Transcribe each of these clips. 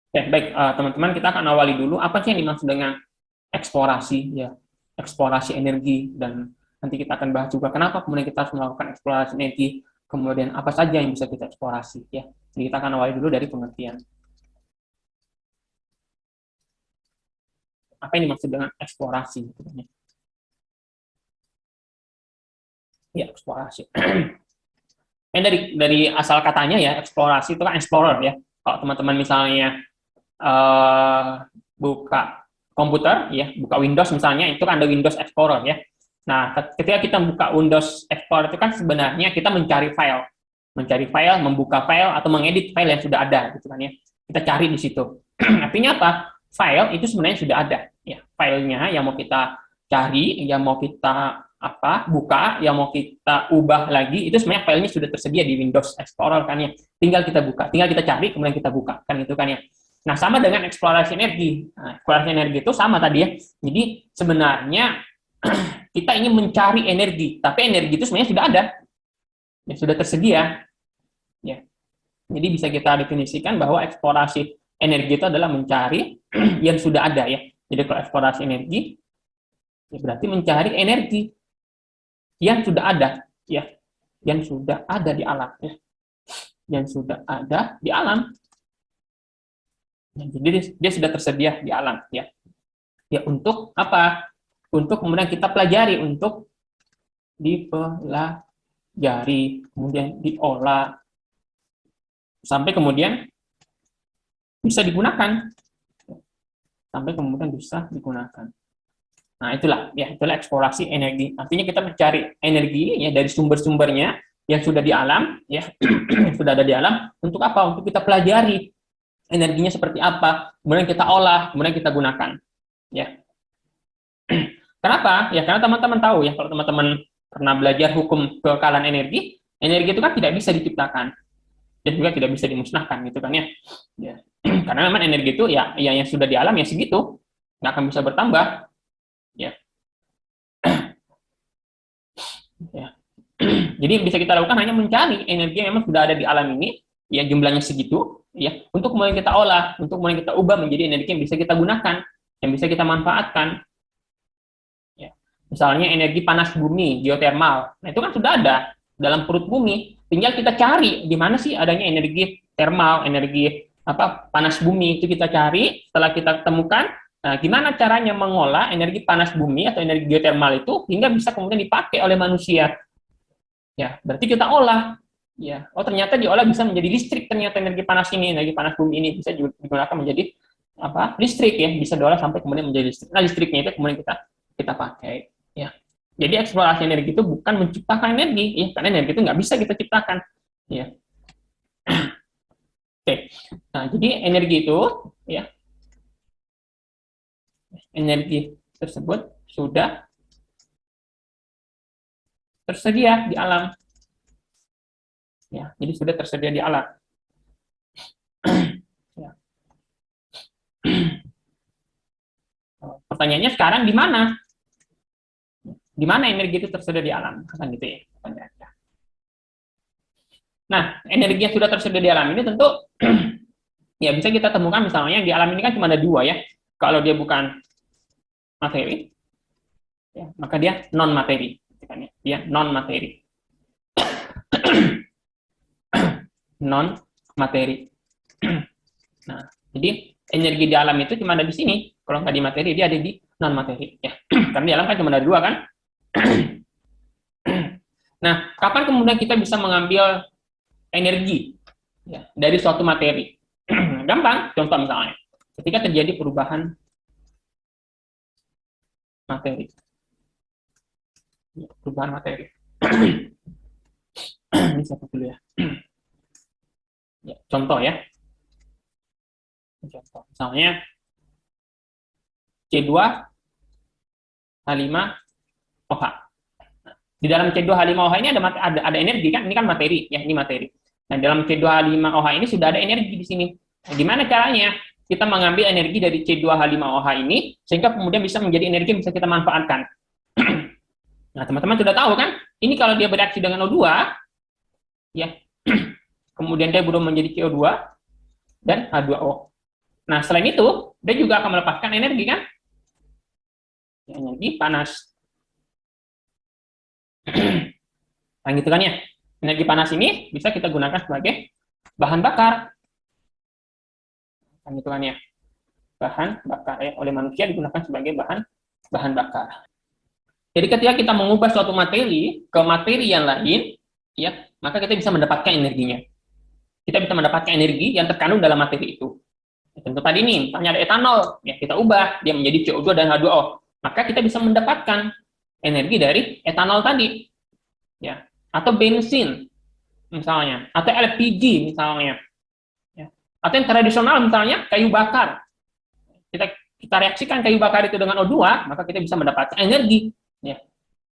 Oke, baik, teman-teman, kita akan awali dulu apa sih yang dimaksud dengan eksplorasi, ya, eksplorasi energi, dan nanti kita akan bahas juga kenapa kemudian kita harus melakukan eksplorasi energi, kemudian apa saja yang bisa kita eksplorasi, ya. Jadi kita akan awali dulu dari pengertian. Apa yang dimaksud dengan eksplorasi? Ya, eksplorasi. Dari asal katanya ya, eksplorasi itu kan explorer ya. Kalau teman-teman misalnya uh, buka komputer ya, buka Windows misalnya, itu kan ada Windows Explorer ya. Nah, ketika kita buka Windows Explorer itu kan sebenarnya kita mencari file, membuka file atau mengedit file yang sudah ada gitu kan ya. Kita cari di situ. Artinya apa? File itu sebenarnya sudah ada ya. Filenya yang mau kita cari, yang mau kita buka, yang mau kita ubah lagi, itu sebenarnya filenya sudah tersedia di Windows Explorer kan ya. Tinggal kita buka, tinggal kita cari, kemudian kita buka kan itu kan ya. Nah, sama dengan eksplorasi energi. Nah, eksplorasi energi itu sama tadi ya. Jadi sebenarnya kita ingin mencari energi, tapi energi itu sebenarnya sudah ada, ya, sudah tersedia. Ya. Jadi bisa kita definisikan bahwa eksplorasi energi itu adalah mencari yang sudah ada ya. Jadi kalau eksplorasi energi, ya berarti mencari energi yang sudah ada, ya, yang sudah ada di alam, ya, yang sudah ada di alam. Ya, jadi dia sudah tersedia di alam, ya. Ya untuk apa? Untuk kemudian kita pelajari, untuk dipelajari, kemudian diolah, sampai kemudian bisa digunakan, sampai kemudian bisa digunakan. Nah, itulah eksplorasi energi. Artinya kita mencari energi ya dari sumber-sumbernya yang sudah di alam, ya, yang sudah ada di alam. Untuk apa? Untuk kita pelajari energinya seperti apa, kemudian kita olah, kemudian kita gunakan. Ya, kenapa? Ya karena teman-teman tahu ya, kalau teman-teman pernah belajar hukum kekalahan energi, energi itu kan tidak bisa diciptakan dan juga tidak bisa dimusnahkan gitu kan ya. Ya. Karena memang energi itu ya yang sudah di alam ya segitu, nggak akan bisa bertambah. Ya. Ya. Jadi bisa kita lakukan hanya mencari energi yang memang sudah ada di alam ini, ya jumlahnya segitu, ya, untuk kemudian kita olah, untuk kemudian kita ubah menjadi energi yang bisa kita gunakan, yang bisa kita manfaatkan. Ya. Misalnya energi panas bumi, geotermal. Nah, itu kan sudah ada dalam perut bumi. Tinggal kita cari di mana sih adanya energi termal, energi panas bumi, itu kita cari. Setelah kita temukan, nah, gimana caranya mengolah energi panas bumi atau energi geotermal itu hingga bisa kemudian dipakai oleh manusia. Ya, berarti kita olah. Ya, oh ternyata diolah bisa menjadi listrik, ternyata energi panas ini, energi panas bumi ini bisa digunakan menjadi listrik ya, bisa diolah sampai kemudian menjadi listrik. Nah, listriknya itu kemudian kita pakai ya. Jadi eksplorasi energi itu bukan menciptakan energi ya, karena energi itu nggak bisa kita ciptakan ya. Oke. Nah, jadi energi itu ya, energi tersebut sudah tersedia di alam ya. Jadi sudah tersedia di alam ya. Pertanyaannya sekarang di mana? Di mana energi itu tersedia di alam? Kan gitu ya. Nah, energi yang sudah tersedia di alam ini tentu ya bisa kita temukan misalnya di alam ini kan cuma ada dua ya. Kalau dia bukan materi, ya, maka dia non materi. Dia non materi, non materi. Nah, jadi energi di alam itu cuma ada di sini. Kalau nggak di materi, dia ada di non materi. Ya, karena di alam kan cuma ada dua kan. Nah, kapan kemudian kita bisa mengambil energi ya, dari suatu materi? Gampang, contoh misalnya, ketika terjadi perubahan materi, perubahan materi. Ini satu dulu ya. Ya, contoh ya, contoh misalnya C2H5OH. Di dalam C2H5OH ini ada energi kan, ini kan materi ya, ini materi. Nah, dalam C2H5OH ini sudah ada energi di sini. Nah, gimana caranya kita mengambil energi dari C2H5OH ini sehingga kemudian bisa menjadi energi yang bisa kita manfaatkan? Nah, teman-teman sudah tahu kan, ini kalau dia bereaksi dengan O2 ya, kemudian dia berubah menjadi CO2 dan H2O. Nah, selain itu, dia juga akan melepaskan energi kan? Energi panas. Nah, gitu kan ya. Energi panas ini bisa kita gunakan sebagai bahan bakar. Nah, gitu kan ya. Bahan bakar ya, oleh manusia digunakan sebagai bahan bahan bakar. Jadi ketika kita mengubah suatu materi ke materi yang lain, ya, maka kita bisa mendapatkan energinya. Kita bisa mendapatkan energi yang terkandung dalam materi itu. Contoh tadi nih, misalnya ada etanol, ya kita ubah dia menjadi CO2 dan H2O, maka kita bisa mendapatkan energi dari etanol tadi, ya, atau bensin misalnya, atau LPG misalnya, ya, atau yang tradisional misalnya kayu bakar. Kita reaksikan kayu bakar itu dengan O2, maka kita bisa mendapatkan energi. Ya.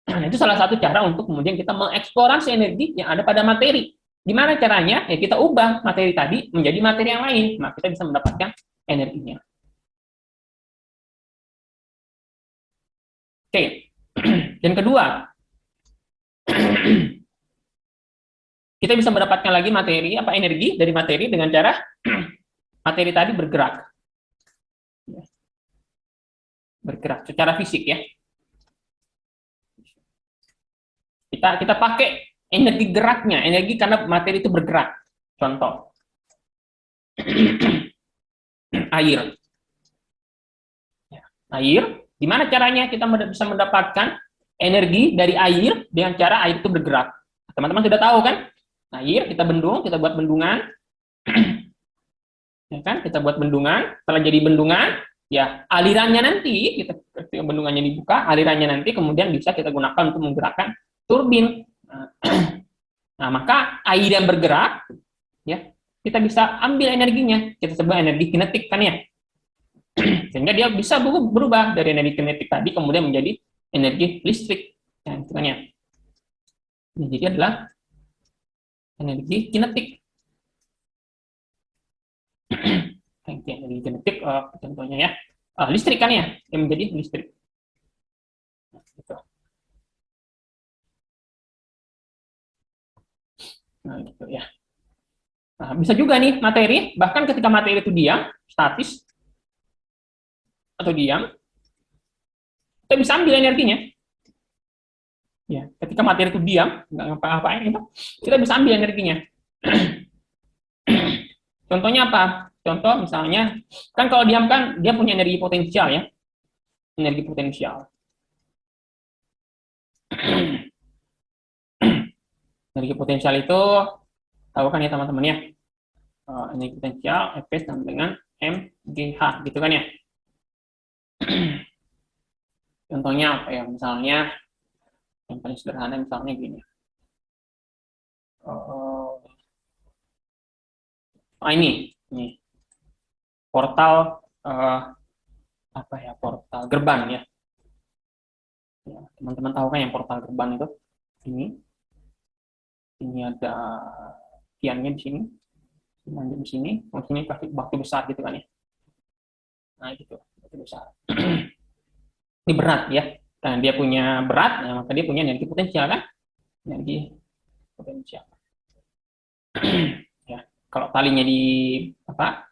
Nah, itu salah satu cara untuk kemudian kita mengeksplorasi energi yang ada pada materi. Gimana caranya? Ya kita ubah materi tadi menjadi materi yang lain, maka kita bisa mendapatkan energinya. Oke. Yang kedua, kita bisa mendapatkan lagi materi apa energi dari materi dengan cara materi tadi bergerak. Bergerak secara fisik ya. Kita pakai energi geraknya, energi karena materi itu bergerak. Contoh, air. Air, gimana caranya kita bisa mendapatkan energi dari air dengan cara air itu bergerak? Teman-teman sudah tahu kan? Air kita bendung, kita buat bendungan, ya kan? Kita buat bendungan. Setelah jadi bendungan, ya alirannya nanti kita ketika bendungannya dibuka, alirannya nanti kemudian bisa kita gunakan untuk menggerakkan turbin. Nah, maka air yang bergerak, ya kita bisa ambil energinya. Kita sebut energi kinetik kan ya. Sehingga dia bisa berubah dari energi kinetik tadi kemudian menjadi energi listrik. Nah, itu kan ya. Jadi adalah energi kinetik. Energi kinetik contohnya ya. Listrik kan ya, yang menjadi listrik. Nah, gitu. Nah, gitu ya. Nah, bisa juga nih materi, bahkan ketika materi itu diam, statis, atau diam, kita bisa ambil energinya. Ya, ketika materi itu diam, nggak ngapa-ngapain itu, kita bisa ambil energinya. Contohnya apa? Contoh misalnya, kan kalau diam kan dia punya energi potensial ya, energi potensial. Energi potensial itu tahu kan ya teman-teman ya, energi potensial F sama dengan MGH gitu kan ya. Contohnya apa ya? Misalnya yang paling sederhana misalnya gini. Ini portal apa ya, portal gerbang ya. Teman-teman tahu kan yang portal gerbang itu? Ini ada tiangnya di sini, di sini, ini pasti batu besar gitu kan ya. Nah gitu, batu besar. Ini berat ya, karena dia punya berat, nah, maka dia punya energi potensial kan, energi potensial. Ya, kalau talinya di apa,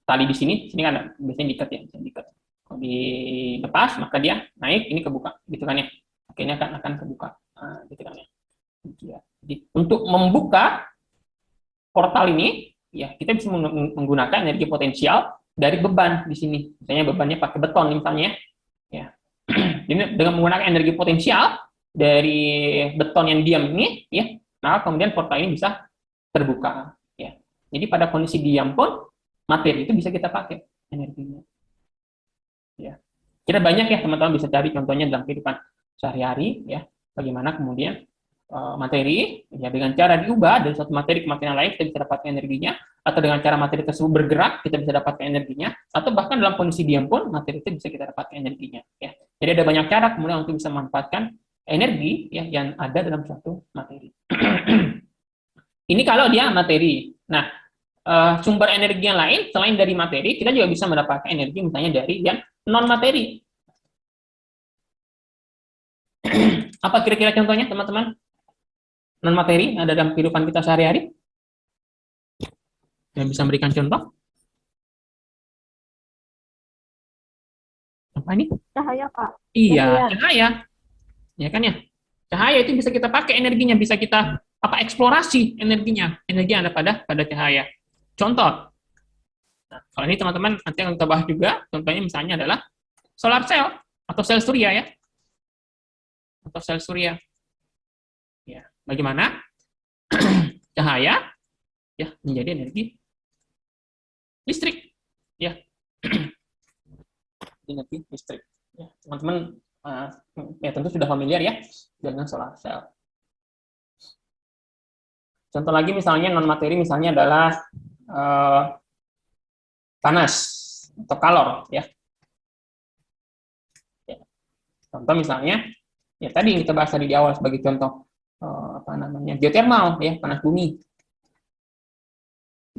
tali di sini kan biasanya diikat ya, diikat. Kalau dilepas maka dia naik, ini kebuka, gitu kan ya. Akhirnya akan kebuka, nah, gitu kan ya. Jadi untuk membuka portal ini, ya kita bisa menggunakan energi potensial dari beban di sini. Misalnya bebannya pakai beton misalnya, ya. Jadi dengan menggunakan energi potensial dari beton yang diam ini, ya, maka kemudian portal ini bisa terbuka, ya. Jadi pada kondisi diam pun materi itu bisa kita pakai energinya, ya. Kita banyak ya teman-teman bisa cari contohnya dalam kehidupan sehari-hari, ya. Bagaimana kemudian materi ya dengan cara diubah dari satu materi ke materi yang lain kita bisa dapatkan energinya, atau dengan cara materi tersebut bergerak kita bisa dapatkan energinya, atau bahkan dalam kondisi diam pun materi itu bisa kita dapatkan energinya, ya. Jadi ada banyak cara kemudian untuk bisa memanfaatkan energi ya yang ada dalam suatu materi. Ini kalau dia materi. Nah, sumber energi yang lain selain dari materi kita juga bisa mendapatkan energi misalnya dari yang non materi. Apa kira-kira contohnya teman-teman? Non materi yang ada dalam kehidupan kita sehari-hari, yang bisa memberikan contoh. Apa ini? Cahaya, Kak. Iya, Cahaya. cahaya. Ya kan ya? Cahaya itu bisa kita pakai energinya, bisa kita apa eksplorasi energinya. Energi yang ada pada cahaya. Contoh, nah, kalau ini teman-teman nanti yang kita bahas juga, contohnya misalnya adalah solar cell atau sel surya ya, atau sel surya. Ya, bagaimana cahaya ya menjadi energi listrik ya, energi listrik. Ya, teman-teman ya tentu sudah familiar ya dengan solar cell. Contoh lagi misalnya non materi misalnya adalah panas atau kalor ya. Contoh misalnya ya tadi yang kita bahas tadi di awal sebagai contoh apa namanya geothermal ya, panas bumi.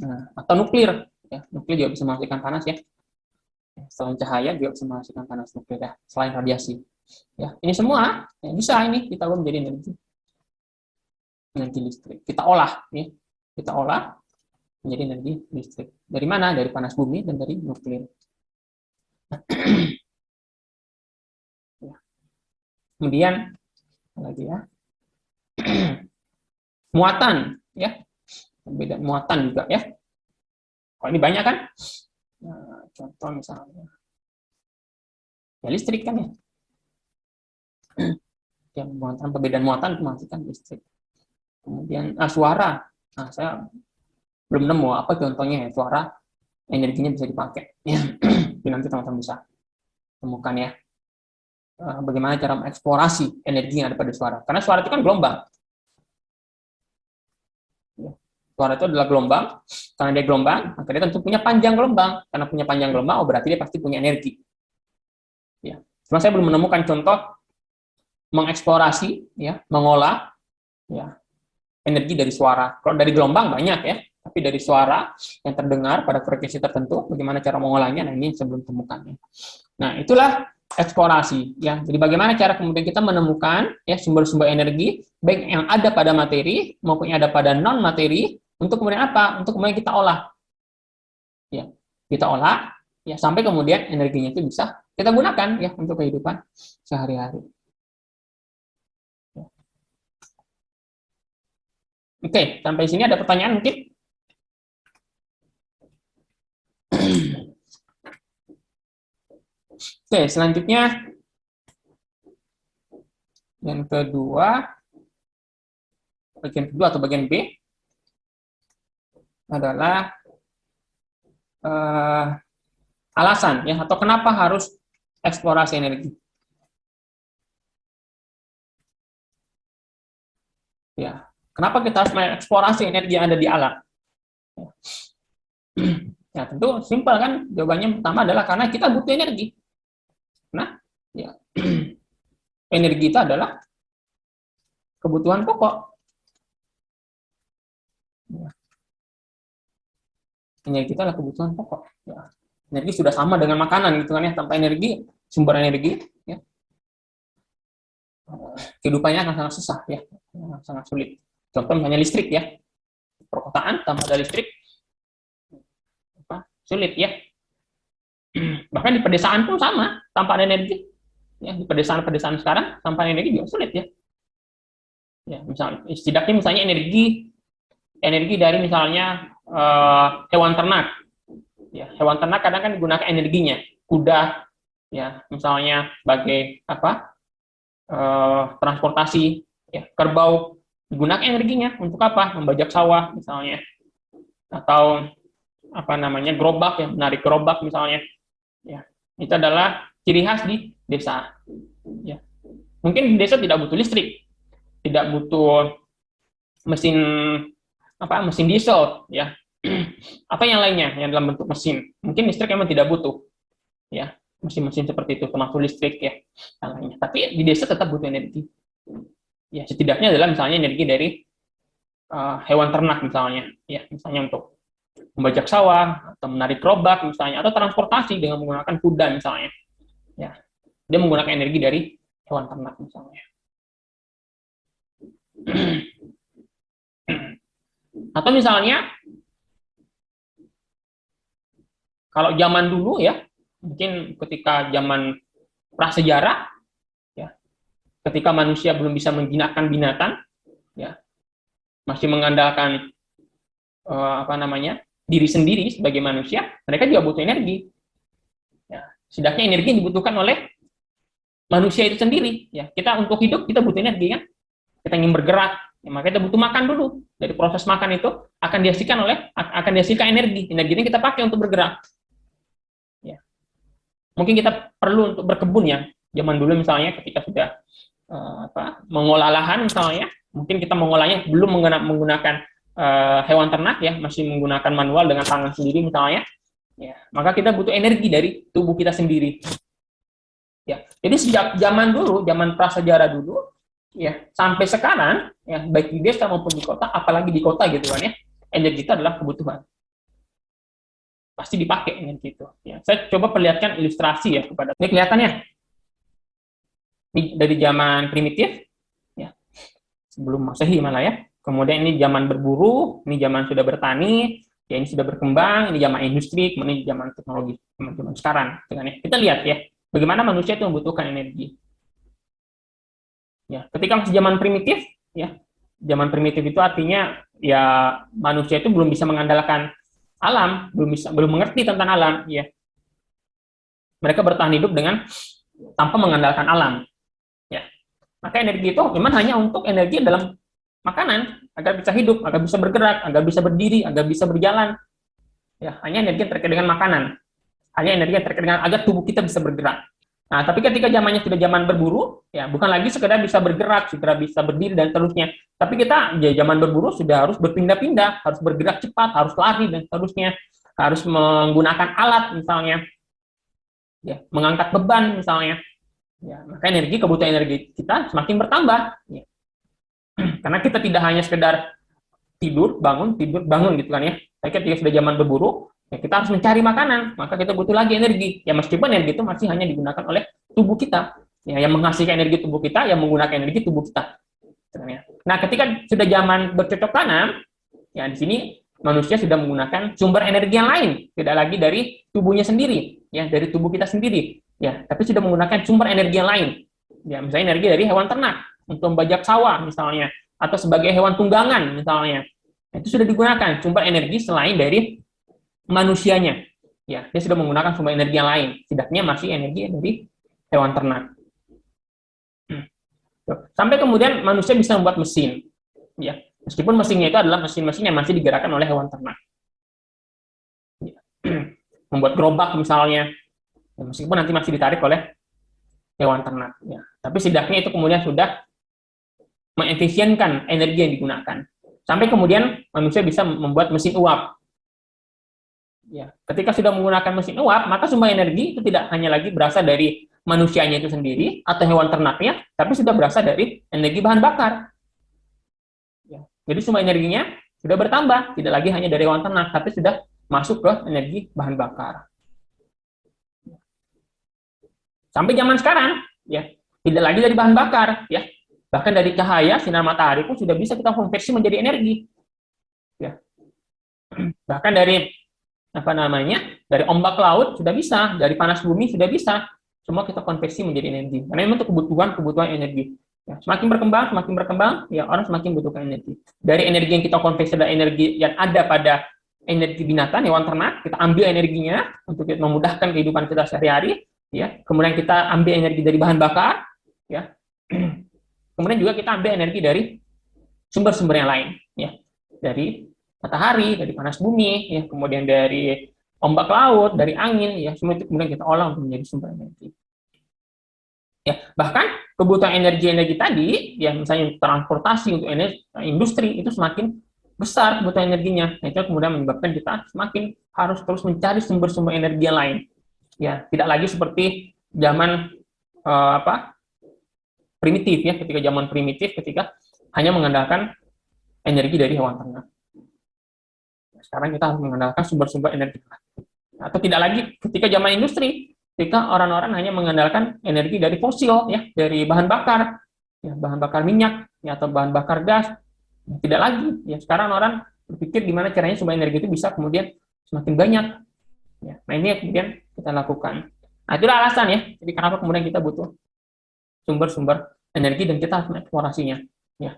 Nah, atau nuklir ya, nuklir juga bisa menghasilkan panas ya. Selain cahaya juga bisa menghasilkan panas nuklir ya, selain radiasi. Ya, ini semua ya, bisa ini kita ubah menjadi energi listrik. Kita olah ya. Kita olah menjadi energi listrik. Dari mana? Dari panas bumi dan dari nuklir. Ya. Kemudian lagi ya. Muatan ya. Perbedaan muatan juga ya. Oh, ini banyak kan? Nah, contoh misalnya ya listrik kan ya. Yang muatan perbedaan muatan itu menghasilkan listrik. Kemudian suara. Nah, saya belum nemu apa contohnya ya suara energinya bisa dipakai. Ya. Nanti teman-teman bisa temukan ya. Bagaimana cara mengeksplorasi energi yang ada pada suara. Karena suara itu kan gelombang. Ya. Suara itu adalah gelombang. Karena dia gelombang, maka dia tentu punya panjang gelombang. Karena punya panjang gelombang, oh berarti dia pasti punya energi. Ya. Cuma saya belum menemukan contoh mengeksplorasi, ya, mengolah, ya, energi dari suara. Kalau dari gelombang banyak ya, tapi dari suara yang terdengar pada frekuensi tertentu, bagaimana cara mengolahnya? Nah ini sebelum temukan. Nah itulah eksplorasi ya. Jadi bagaimana cara kemudian kita menemukan ya sumber-sumber energi baik yang ada pada materi maupun yang ada pada non materi untuk kemudian apa? Untuk kemudian kita olah. Ya, kita olah ya sampai kemudian energinya itu bisa kita gunakan ya untuk kehidupan sehari-hari. Oke, sampai sini ada pertanyaan mungkin? Oke, selanjutnya yang kedua, bagian kedua atau bagian B adalah alasan ya atau kenapa harus eksplorasi energi. Ya, kenapa kita harus mengeksplorasi energi yang ada di alam? Ya, tentu simpel kan jawabannya pertama adalah karena kita butuh energi. Nah, ya, energi itu adalah kebutuhan pokok. Ya, energi itu adalah kebutuhan pokok. Ya, energi sudah sama dengan makanan gitu kan ya, tanpa energi, sumber energi, ya, kehidupannya akan sangat susah ya, sangat sulit. Contoh misalnya listrik ya, perkotaan tanpa ada listrik sulit ya. Bahkan di pedesaan pun sama, tanpa ada energi. Ya, di pedesaan-pedesaan sekarang tanpa energi juga sulit ya. Ya, misalnya setidaknya misalnya energi dari misalnya hewan ternak. Ya, hewan ternak kadang kan digunakan energinya. Kuda ya, misalnya sebagai apa? Transportasi ya, kerbau digunakan energinya untuk apa? Membajak sawah misalnya. Atau apa namanya? Gerobak ya, menarik gerobak misalnya. Ya, itu adalah ciri khas di desa. Ya. Mungkin desa tidak butuh listrik, tidak butuh mesin apa mesin diesel ya. Apa yang lainnya yang dalam bentuk mesin. Mungkin listrik memang tidak butuh ya. Mesin-mesin seperti itu termasuk listrik ya yang lainnya. Tapi di desa tetap butuh energi. Ya, setidaknya adalah misalnya energi dari hewan ternak misalnya ya, misalnya untuk membajak sawah atau menarik gerobak misalnya atau transportasi dengan menggunakan kuda misalnya. Ya, dia menggunakan energi dari hewan ternak misalnya. Atau misalnya kalau zaman dulu ya, mungkin ketika zaman prasejarah, ya, ketika manusia belum bisa menjinakkan binatang, ya, masih mengandalkan diri sendiri sebagai manusia, mereka juga butuh energi. Ya, setidaknya energi yang dibutuhkan oleh manusia itu sendiri. Ya, kita untuk hidup kita butuh energi kan. Kita ingin bergerak, ya, maka kita butuh makan dulu. Dari proses makan itu akan dihasilkan energi. Energi ini kita pakai untuk bergerak. Ya. Mungkin kita perlu untuk berkebun ya. Zaman dulu misalnya ketika sudah mengolah lahan misalnya, mungkin kita mengolahnya belum menggunakan hewan ternak ya, masih menggunakan manual dengan tangan sendiri misalnya. Ya, maka kita butuh energi dari tubuh kita sendiri. Ya, jadi sejak zaman dulu, zaman prasejarah dulu, ya sampai sekarang, ya baik di desa maupun di kota, apalagi di kota gitu kan ya, energi itu adalah kebutuhan. Pasti dipakai energi itu. Ya, saya coba perlihatkan ilustrasi ya kepada. Ini kelihatannya ini dari zaman primitif, ya sebelum Masehi malah ya. Kemudian ini zaman berburu, ini zaman sudah bertani, ya ini sudah berkembang, ini zaman industri, kemudian ini zaman teknologi, zaman sekarang. Ya. Kita lihat ya, bagaimana manusia itu membutuhkan energi. Ya, ketika masih zaman primitif, ya, zaman primitif itu artinya ya manusia itu belum bisa mengandalkan alam, belum mengerti tentang alam, ya. Mereka bertahan hidup tanpa mengandalkan alam, ya. Maka energi itu memang hanya untuk energi dalam makanan, agar bisa hidup, agar bisa bergerak, agar bisa berdiri, agar bisa berjalan. Ya, hanya energi yang terkait dengan makanan. Hanya energi yang terkait dengan agar tubuh kita bisa bergerak. Nah, tapi ketika zamannya sudah zaman berburu, ya bukan lagi sekedar bisa bergerak, sudah bisa berdiri dan seterusnya. Tapi kita ya zaman berburu sudah harus berpindah-pindah, harus bergerak cepat, harus lari dan seterusnya, harus menggunakan alat misalnya, ya mengangkat beban misalnya. Ya, maka kebutuhan energi kita semakin bertambah. Ya. Karena kita tidak hanya sekedar tidur, bangun gitu kan ya. Tapi ketika sudah zaman berburu, ya kita harus mencari makanan, maka kita butuh lagi energi. Ya meskipun energi itu masih hanya digunakan oleh tubuh kita. Ya, yang menghasilkan energi tubuh kita, yang menggunakan energi tubuh kita. Nah, ketika sudah zaman bercocok tanam, ya di sini manusia sudah menggunakan sumber energi yang lain, tidak lagi dari tubuhnya sendiri, ya dari tubuh kita sendiri, ya, tapi sudah menggunakan sumber energi yang lain. Ya, misalnya energi dari hewan ternak untuk membajak sawah misalnya, atau sebagai hewan tunggangan misalnya. Itu sudah digunakan sumber energi selain dari manusianya. Ya, dia sudah menggunakan sumber energi yang lain. Setidaknya masih energi dari hewan ternak. Sampai kemudian manusia bisa membuat mesin. Ya, meskipun mesinnya itu adalah mesin-mesin yang masih digerakkan oleh hewan ternak. Ya. Membuat gerobak misalnya, ya, meskipun nanti masih ditarik oleh hewan ternak. Ya. Tapi setidaknya itu kemudian sudah mengefisienkan energi yang digunakan. Sampai kemudian manusia bisa membuat mesin uap. Ya, ketika sudah menggunakan mesin uap, maka sumber energi itu tidak hanya lagi berasal dari manusianya itu sendiri atau hewan ternaknya, tapi sudah berasal dari energi bahan bakar. Ya, jadi sumber energinya sudah bertambah, tidak lagi hanya dari hewan ternak, tapi sudah masuk ke energi bahan bakar. Sampai zaman sekarang, ya tidak lagi dari bahan bakar, ya bahkan dari cahaya sinar matahari pun sudah bisa kita konversi menjadi energi. Ya. Bahkan dari dari ombak laut sudah bisa, dari panas bumi sudah bisa, semua kita konversi menjadi energi. Karena memang itu kebutuhan energi. Ya, semakin berkembang, ya orang semakin butuhkan energi. Dari energi yang kita konversi adalah energi yang ada pada energi binatang, hewan ternak, kita ambil energinya untuk memudahkan kehidupan kita sehari-hari. Ya, kemudian kita ambil energi dari bahan bakar, ya. Kemudian juga kita ambil energi dari sumber-sumber yang lain, ya, dari matahari, dari panas bumi, ya, kemudian dari ombak laut, dari angin, ya, semua itu kemudian kita olah untuk menjadi sumber energi. Ya, bahkan kebutuhan energi tadi, ya, misalnya transportasi untuk industri itu semakin besar kebutuhan energinya. Nah, itu kemudian menyebabkan kita semakin harus terus mencari sumber-sumber energi yang lain. Ya, tidak lagi seperti zaman primitif ya, ketika hanya mengandalkan energi dari hewan ternak. Sekarang kita harus mengandalkan sumber-sumber energi. Atau tidak lagi ketika zaman industri, ketika orang-orang hanya mengandalkan energi dari fosil, ya, dari bahan bakar, ya, bahan bakar minyak, ya, atau bahan bakar gas. Tidak lagi. Ya, sekarang orang berpikir gimana caranya sumber energi itu bisa kemudian semakin banyak. Ya, nah ini yang kemudian kita lakukan. Nah, itulah alasan ya. Jadi kenapa kemudian kita butuh sumber-sumber energi dan kita harus mengeksplorasinya. Ya,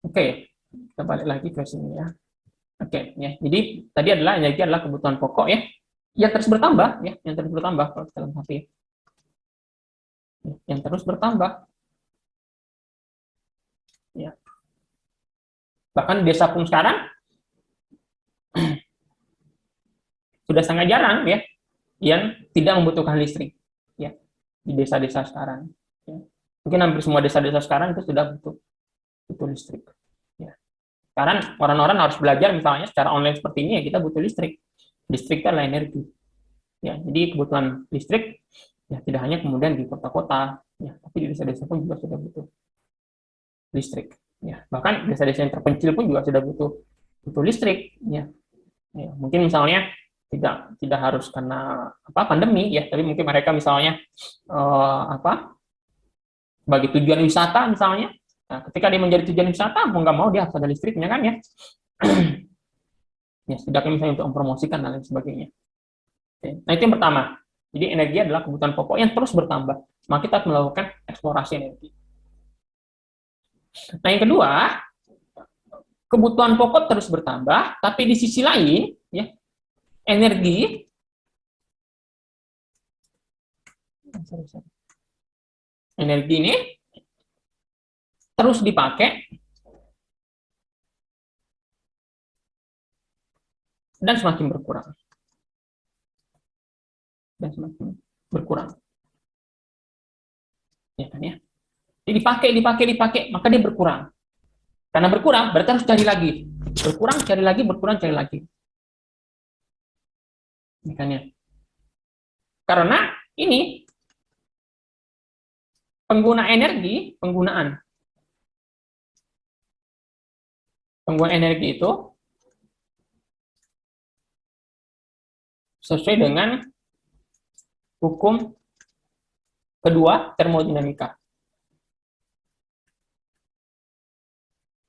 oke. Kita balik lagi ke sini ya. Oke, ya. Jadi tadi adalah energi adalah kebutuhan pokok ya, yang terus bertambah ya, yang terus bertambah kalau dalam hati, yang terus bertambah. Ya. Bahkan di desa pun sekarang sudah sangat jarang ya yang tidak membutuhkan listrik ya di desa-desa sekarang. Ya. Mungkin hampir semua desa-desa sekarang itu sudah butuh listrik. Ya. Sekarang orang-orang harus belajar misalnya secara online seperti ini ya kita butuh listrik. Listrik itu adalah energi. Ya, jadi kebutuhan listrik ya tidak hanya kemudian di kota-kota, ya, tapi di desa-desa pun juga sudah butuh listrik. Ya, bahkan desa-desa yang terpencil pun juga sudah butuh listrik. Ya. Ya, mungkin misalnya tidak harus karena pandemi ya, tapi mungkin mereka misalnya bagi tujuan wisata misalnya. Nah, ketika dia menjadi tujuan wisata, mau nggak mau dia harus ada listriknya kan ya. Ya, setidaknya misalnya untuk mempromosikan dan lain sebagainya. Oke. Nah, itu yang pertama. Jadi energi adalah kebutuhan pokok yang terus bertambah. Maka kita harus melakukan eksplorasi energi. Nah, yang kedua, kebutuhan pokok terus bertambah, tapi di sisi lain, ya, energi ini terus dipakai dan semakin berkurang. Dan semakin berkurang. Ya kan ya? Jadi dipakai, maka dia berkurang. Karena berkurang, berarti harus cari lagi. Berkurang, cari lagi, berkurang, cari lagi. Ya kan ya? Karena ini penggunaan energi itu sesuai dengan hukum kedua termodinamika.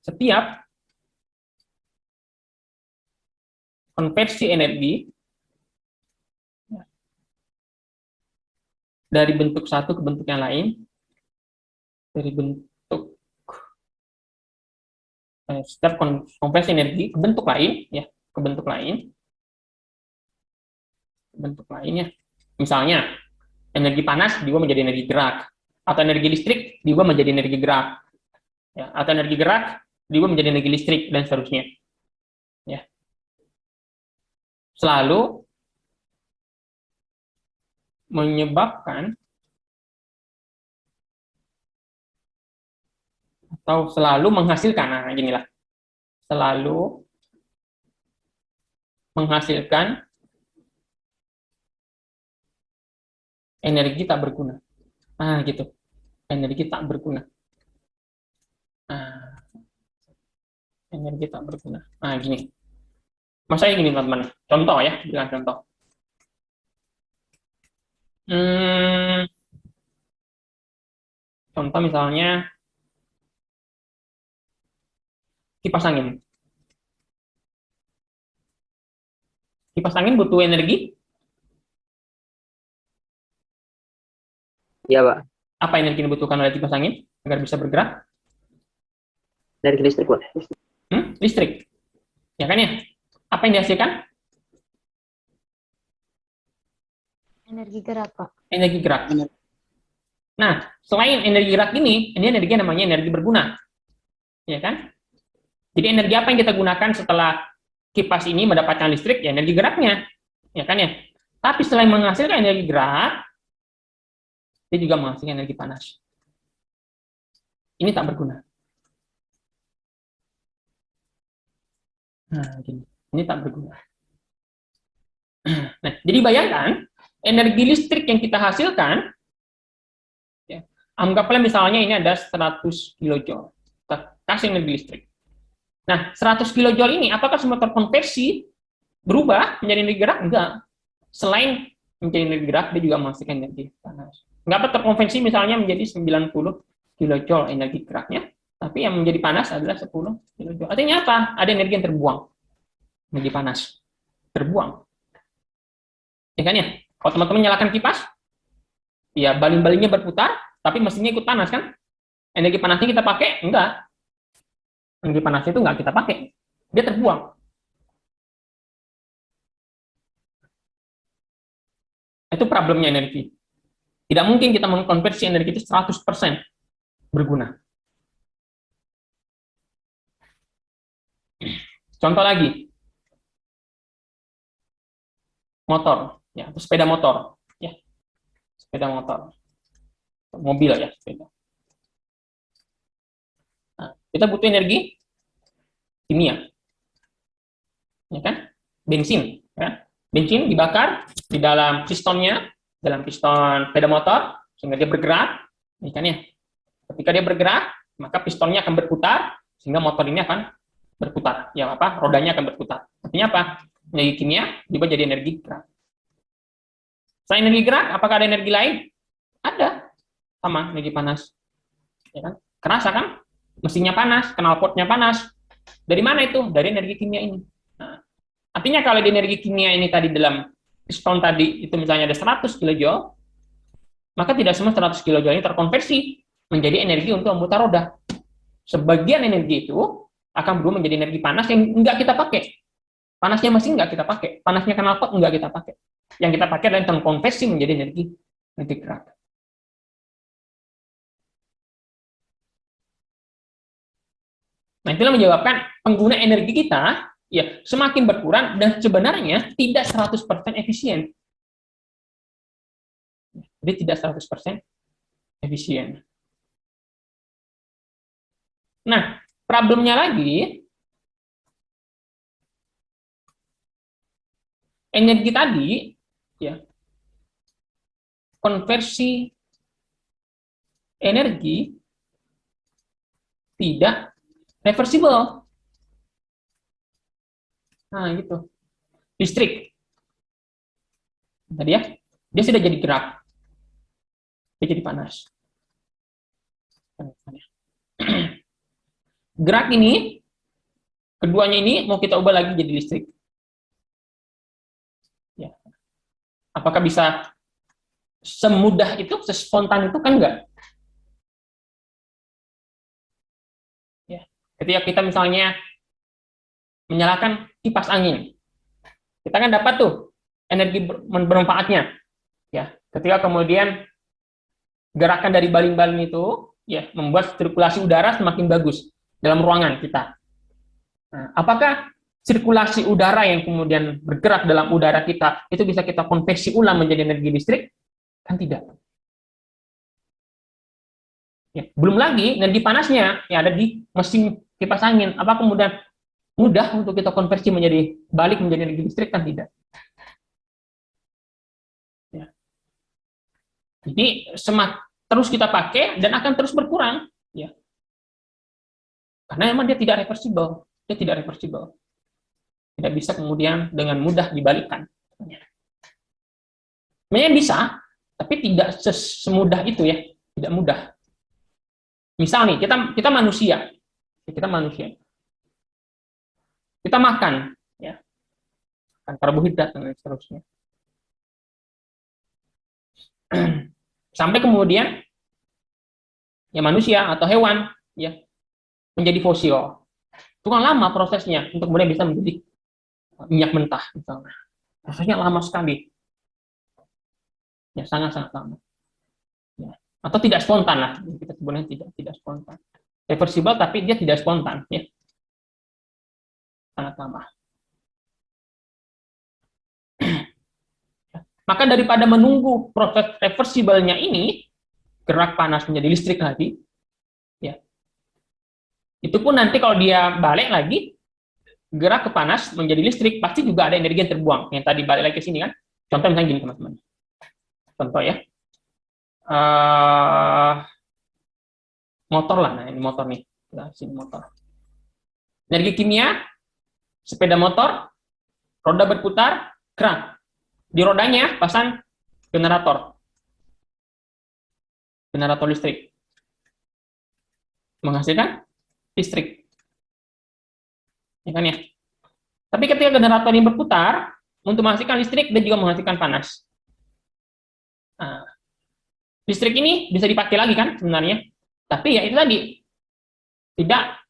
Setiap konversi energi dari bentuk satu ke bentuk yang lain, dari bentuk setiap konversi energi ke bentuk lain, ya, ke bentuk lain, ya. Misalnya energi panas diubah menjadi energi gerak, atau energi listrik diubah menjadi energi gerak, ya, atau energi gerak diubah menjadi energi listrik dan seterusnya. Ya. Selalu menyebabkan atau selalu menghasilkan, nah ginilah, selalu menghasilkan energi tak berguna. Nah, gitu. Energi tak berguna. Nah, energi tak berguna. Nah, gini. Maksudnya gini, teman-teman. Contoh ya, bilang contoh. Contoh misalnya kipas angin. Kipas angin butuh energi. Iya, Pak. Apa energi yang dibutuhkan oleh kipas angin agar bisa bergerak? Dari listrik, Pak. Listrik. Ya kan ya? Apa yang dihasilkan? Energi gerak, Pak. Energi gerak. Nah, selain energi gerak ini energi yang namanya energi berguna. Ya kan? Jadi energi apa yang kita gunakan setelah kipas ini mendapatkan listrik? Ya energi geraknya. Ya kan ya? Tapi selain menghasilkan energi gerak, dia juga menghasilkan energi panas. Ini tak berguna. Nah, gini. Ini tak berguna. Nah, jadi bayangkan, energi listrik yang kita hasilkan, ya, anggaplah misalnya ini ada 100 kilojoule. Kita kasih energi listrik. Nah, 100 kilojoule ini, apakah semua terkonversi berubah menjadi energi gerak? Enggak. Selain menjadi energi gerak, dia juga menghasilkan energi panas. Enggak terkonversi misalnya menjadi 90 kilojoule energi geraknya, tapi yang menjadi panas adalah 10 kilojoule. Artinya apa? Ada energi yang terbuang. Energi panas. Terbuang. Ya kan ya? Kalau teman-teman nyalakan kipas, ya baling-balingnya berputar, tapi mesinnya ikut panas kan? Energi panasnya kita pakai? Enggak. Energi panasnya itu enggak kita pakai. Dia terbuang. Itu problemnya energi. Tidak mungkin kita mengkonversi energi itu 100% berguna. Contoh lagi, motor, ya, sepeda motor, ya, sepeda motor, mobil ya, sepeda. Nah, kita butuh energi kimia, ya kan? Bensin, ya. Bensin dibakar di dalam pistonnya, dalam piston sepeda motor, sehingga dia bergerak, ya kan ya. Ketika dia bergerak, maka pistonnya akan berputar, sehingga motor ini akan berputar, ya apa? Rodanya akan berputar. Artinya apa? Energi kimia juga jadi energi gerak. Selain energi gerak, apakah ada energi lain? Ada, sama energi panas, ya kan? Kerasa kan? Mesinnya panas, knalpotnya panas. Dari mana itu? Dari energi kimia ini. Nah, artinya kalau di energi kimia ini tadi dalam piston tadi itu misalnya ada 100 kJ, maka tidak semua 100 kJ ini terkonversi menjadi energi untuk memutar roda. Sebagian energi itu akan berubah menjadi energi panas yang enggak kita pakai. Panasnya mesin enggak kita pakai, panasnya knalpot enggak kita pakai. Yang kita pakai adalah terkonversi menjadi energi gerak. Nah, itulah menyebabkan pengguna energi kita ya semakin berkurang dan sebenarnya tidak 100% efisien. Jadi tidak 100% efisien. Nah, problemnya lagi, energi tadi, ya, konversi energi tidak reversible. Nah, gitu. Listrik. Tadi ya, dia sudah jadi gerak. Dia jadi panas. Gerak ini, keduanya ini mau kita ubah lagi jadi listrik. Ya. Apakah bisa semudah itu, sespontan itu? Kan enggak. Ya. Ketika kita misalnya menyalakan kipas angin, kita kan dapat tuh energi bermanfaatnya. Ya. Ketika kemudian gerakan dari baling-baling itu ya membuat sirkulasi udara semakin bagus dalam ruangan kita. Nah, apakah sirkulasi udara yang kemudian bergerak dalam udara kita itu bisa kita konversi ulang menjadi energi listrik? Kan tidak. Ya, belum lagi energi panasnya yang ada di mesin kipas angin. Apa kemudian mudah untuk kita konversi menjadi balik menjadi energi listrik? Kan tidak. Ya. Jadi terus kita pakai dan akan terus berkurang. Ya. Karena memang dia tidak reversible. Dia tidak reversible. Tidak bisa kemudian dengan mudah dibalikkan. Sebenarnya bisa, tapi tidak semudah itu ya. Tidak mudah. Misal nih, kita manusia. Kita manusia. Kita makan. Ya. Karbohidrat dan seterusnya. Sampai kemudian ya manusia atau hewan ya menjadi fosil. Itu kan lama prosesnya untuk kemudian bisa menjadi minyak mentah misalnya. Prosesnya lama sekali. Ya sangat-sangat lama. Ya. Atau tidak spontan lah. Kita sebenarnya tidak spontan. Reversible tapi dia tidak spontan ya. Sangat lama. Maka daripada menunggu proses reversible-nya ini, gerak panas menjadi listrik lagi, ya. Itu pun nanti kalau dia balik lagi, gerak ke panas menjadi listrik, pasti juga ada energi yang terbuang. Yang tadi balik lagi ke sini kan. Contoh misalnya gini teman-teman. Contoh ya. Motor lah, nah ini motor nih. Nah, sini motor. Energi kimia, sepeda motor, roda berputar, gerak. Di rodanya pasang generator listrik, menghasilkan listrik, ya kan ya. Tapi ketika generator ini berputar untuk menghasilkan listrik, dia juga menghasilkan panas. Nah, listrik ini bisa dipakai lagi kan sebenarnya, tapi ya itu tadi tidak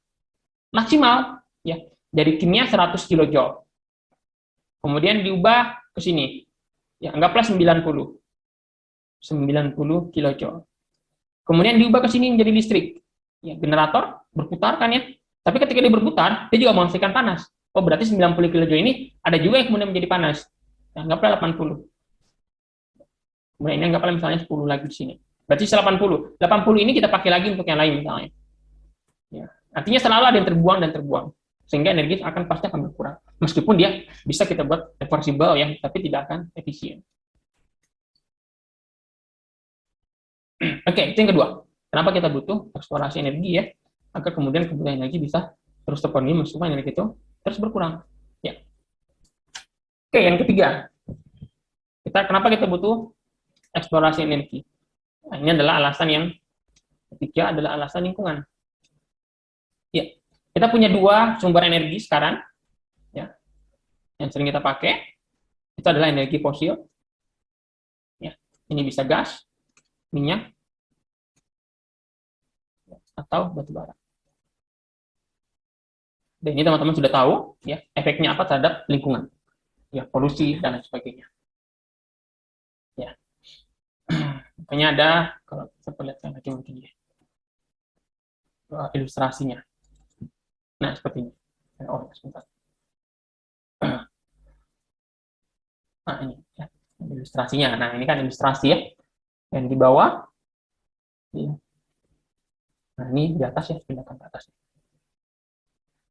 maksimal ya. Dari kimia 100 kilojoule. Kemudian diubah ke sini. Ya, anggaplah 90 kilojoule. Kemudian diubah ke sini menjadi listrik. Ya, generator berputar kan ya. Tapi ketika dia berputar, dia juga menghasilkan panas. Oh, berarti 90 kilojoule ini ada juga yang kemudian menjadi panas. Nah, anggaplah 80. Kemudian ini anggaplah misalnya 10 lagi di sini. Berarti 80. 80 ini kita pakai lagi untuk yang lain misalnya. Ya. Artinya selalu ada yang terbuang dan terbuang. Sehingga energi pasti akan berkurang. Meskipun dia bisa kita buat reversible ya, tapi tidak akan efisien. Oke, itu yang kedua. Kenapa kita butuh eksplorasi energi ya? Agar kemudian kebutuhan energi bisa terus terpenuhi meskipun energi itu terus berkurang. Ya. Oke, yang ketiga. Kenapa kita butuh eksplorasi energi? Nah, ini adalah alasan yang ketiga, adalah alasan lingkungan. Ya, kita punya dua sumber energi sekarang, ya, yang sering kita pakai. Itu adalah energi fosil. Ya, ini bisa gas, minyak, atau batu bara. Dan ini teman-teman sudah tahu, ya, efeknya apa terhadap lingkungan, ya, polusi dan lain sebagainya. Ya, makanya ada, kalau saya perlihatkan lagi mungkin ya, ilustrasinya. Nah, seperti ini. Oh, sebentar. Nah, ini ya, ilustrasinya. Nah, ini kan ilustrasi ya. Yang di bawah. Ya. Nah, ini di atas ya, pindahkan ke atas.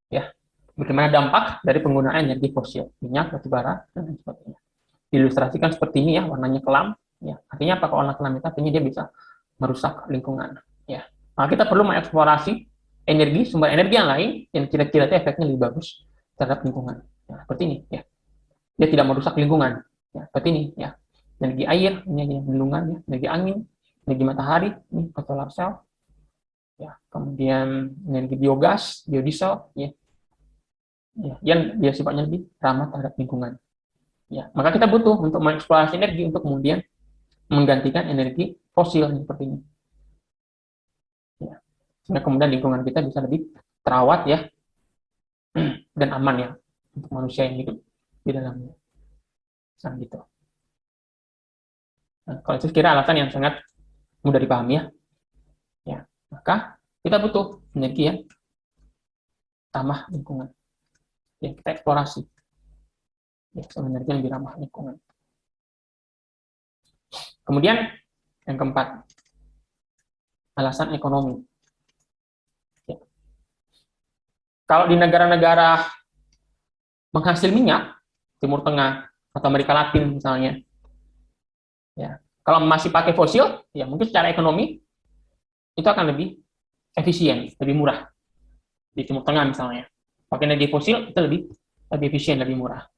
Ya. Bagaimana dampak dari penggunaan energi fosil, minyak, batu bara, dan lain sebagainya. Diilustrasikan seperti ini ya, warnanya kelam. Ya. Artinya apa? Kalau warna kelam itu artinya dia bisa merusak lingkungan. Ya. Nah, kita perlu mengeksplorasi energi, sumber energi yang lain yang kira-kira itu efeknya lebih bagus terhadap lingkungan. Ya, seperti ini ya. Dia tidak merusak lingkungan. Ya, seperti ini ya. Energi air, ini bendungan, ya. Energi angin, energi matahari, ini solar cell. Ya, kemudian energi biogas, biodiesel, ya. Ya, yang dia sifatnya lebih ramah terhadap lingkungan. Ya, maka kita butuh untuk mengeksplorasi energi untuk kemudian menggantikan energi fosil seperti ini. Ya. Sehingga kemudian lingkungan kita bisa lebih terawat ya dan aman ya untuk manusia yang hidup di dalamnya. Nah, gitu. Nah, kalau itu kira alasan yang sangat mudah dipahami ya. Ya, maka kita butuh energi yang ramah lingkungan. Ya, kita eksplorasi. Ya, energi yang lebih ramah lingkungan. Kemudian yang keempat, alasan ekonomi. Ya. Kalau di negara-negara menghasil minyak, Timur Tengah atau Amerika Latin misalnya, ya, kalau masih pakai fosil, ya mungkin secara ekonomi itu akan lebih efisien, lebih murah. Di Timur Tengah misalnya, pakai energi fosil itu lebih efisien, lebih murah.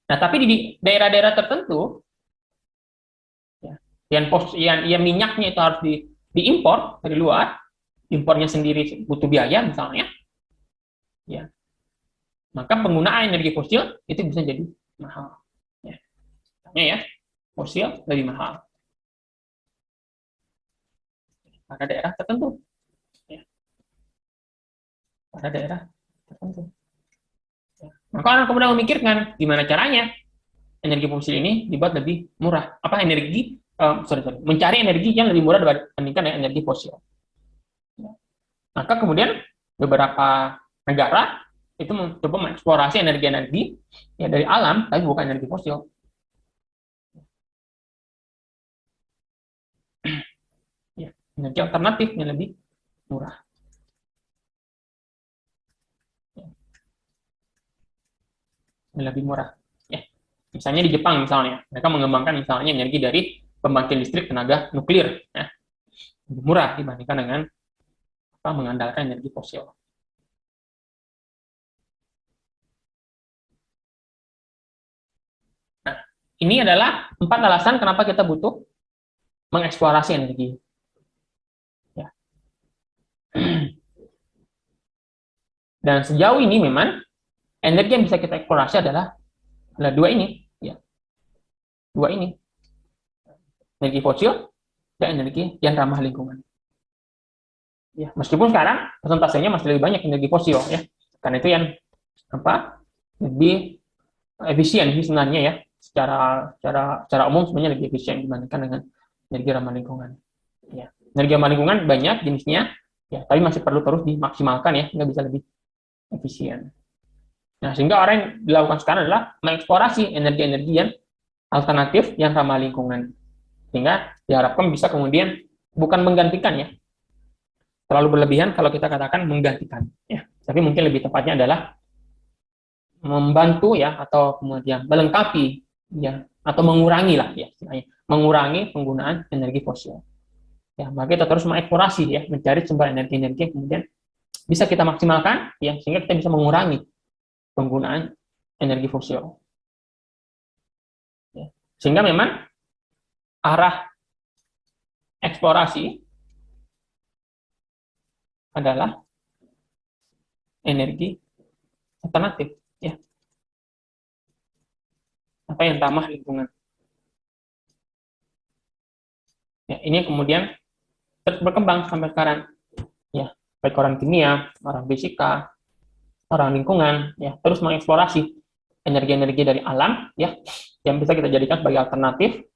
Nah, tapi di daerah-daerah tertentu, ya, yang minyaknya itu harus diimpor dari luar, impornya sendiri butuh biaya misalnya, ya, maka penggunaan energi fosil itu bisa jadi mahal. Ya, ya, fosil lebih mahal pada daerah tertentu. Ya, pada daerah tertentu. Ya. Maka orang kemudian memikirkan gimana caranya energi fosil ini dibuat lebih murah. Apa mencari energi yang lebih murah dibandingkan dengan energi fosil. Ya. Maka kemudian beberapa negara itu mencoba mengeksplorasi energi-energi ya dari alam, tapi bukan energi fosil. Ya, energi alternatif yang lebih murah. Ya. Yang lebih murah. Ya. Misalnya di Jepang misalnya, mereka mengembangkan misalnya energi dari pembangkit listrik tenaga nuklir. Ya. Lebih murah dibandingkan dengan mengandalkan energi fosil. Nah, ini adalah 4 alasan kenapa kita butuh mengeksplorasi energi. Ya. Dan sejauh ini memang energi yang bisa kita eksplorasi adalah dua ini, ya. Dua ini. energi fosil dan energi yang ramah lingkungan. Ya, meskipun sekarang persentasenya masih lebih banyak energi fosil ya, karena itu yang lebih efisien sih sebenarnya ya, secara umum sebenarnya lebih efisien dibandingkan dengan energi ramah lingkungan. Ya, energi ramah lingkungan banyak jenisnya, ya, tapi masih perlu terus dimaksimalkan ya, nggak bisa lebih efisien. Nah, sehingga orang yang dilakukan sekarang adalah mengeksplorasi energi-energi yang alternatif yang ramah lingkungan, sehingga diharapkan bisa kemudian bukan menggantikan ya, terlalu berlebihan kalau kita katakan menggantikan ya, tapi mungkin lebih tepatnya adalah membantu ya, atau kemudian melengkapi ya, atau mengurangi lah ya, mengurangi penggunaan energi fosil ya. Maka kita terus mengeksplorasi ya, mencari sumber energi-energi yang kemudian bisa kita maksimalkan ya, sehingga kita bisa mengurangi penggunaan energi fosil ya. Sehingga memang arah eksplorasi adalah energi alternatif ya, apa yang ramah lingkungan ya. Ini kemudian terus berkembang sampai sekarang ya, baik orang kimia, orang fisika, orang lingkungan ya, terus mengeksplorasi energi-energi dari alam ya, yang bisa kita jadikan sebagai alternatif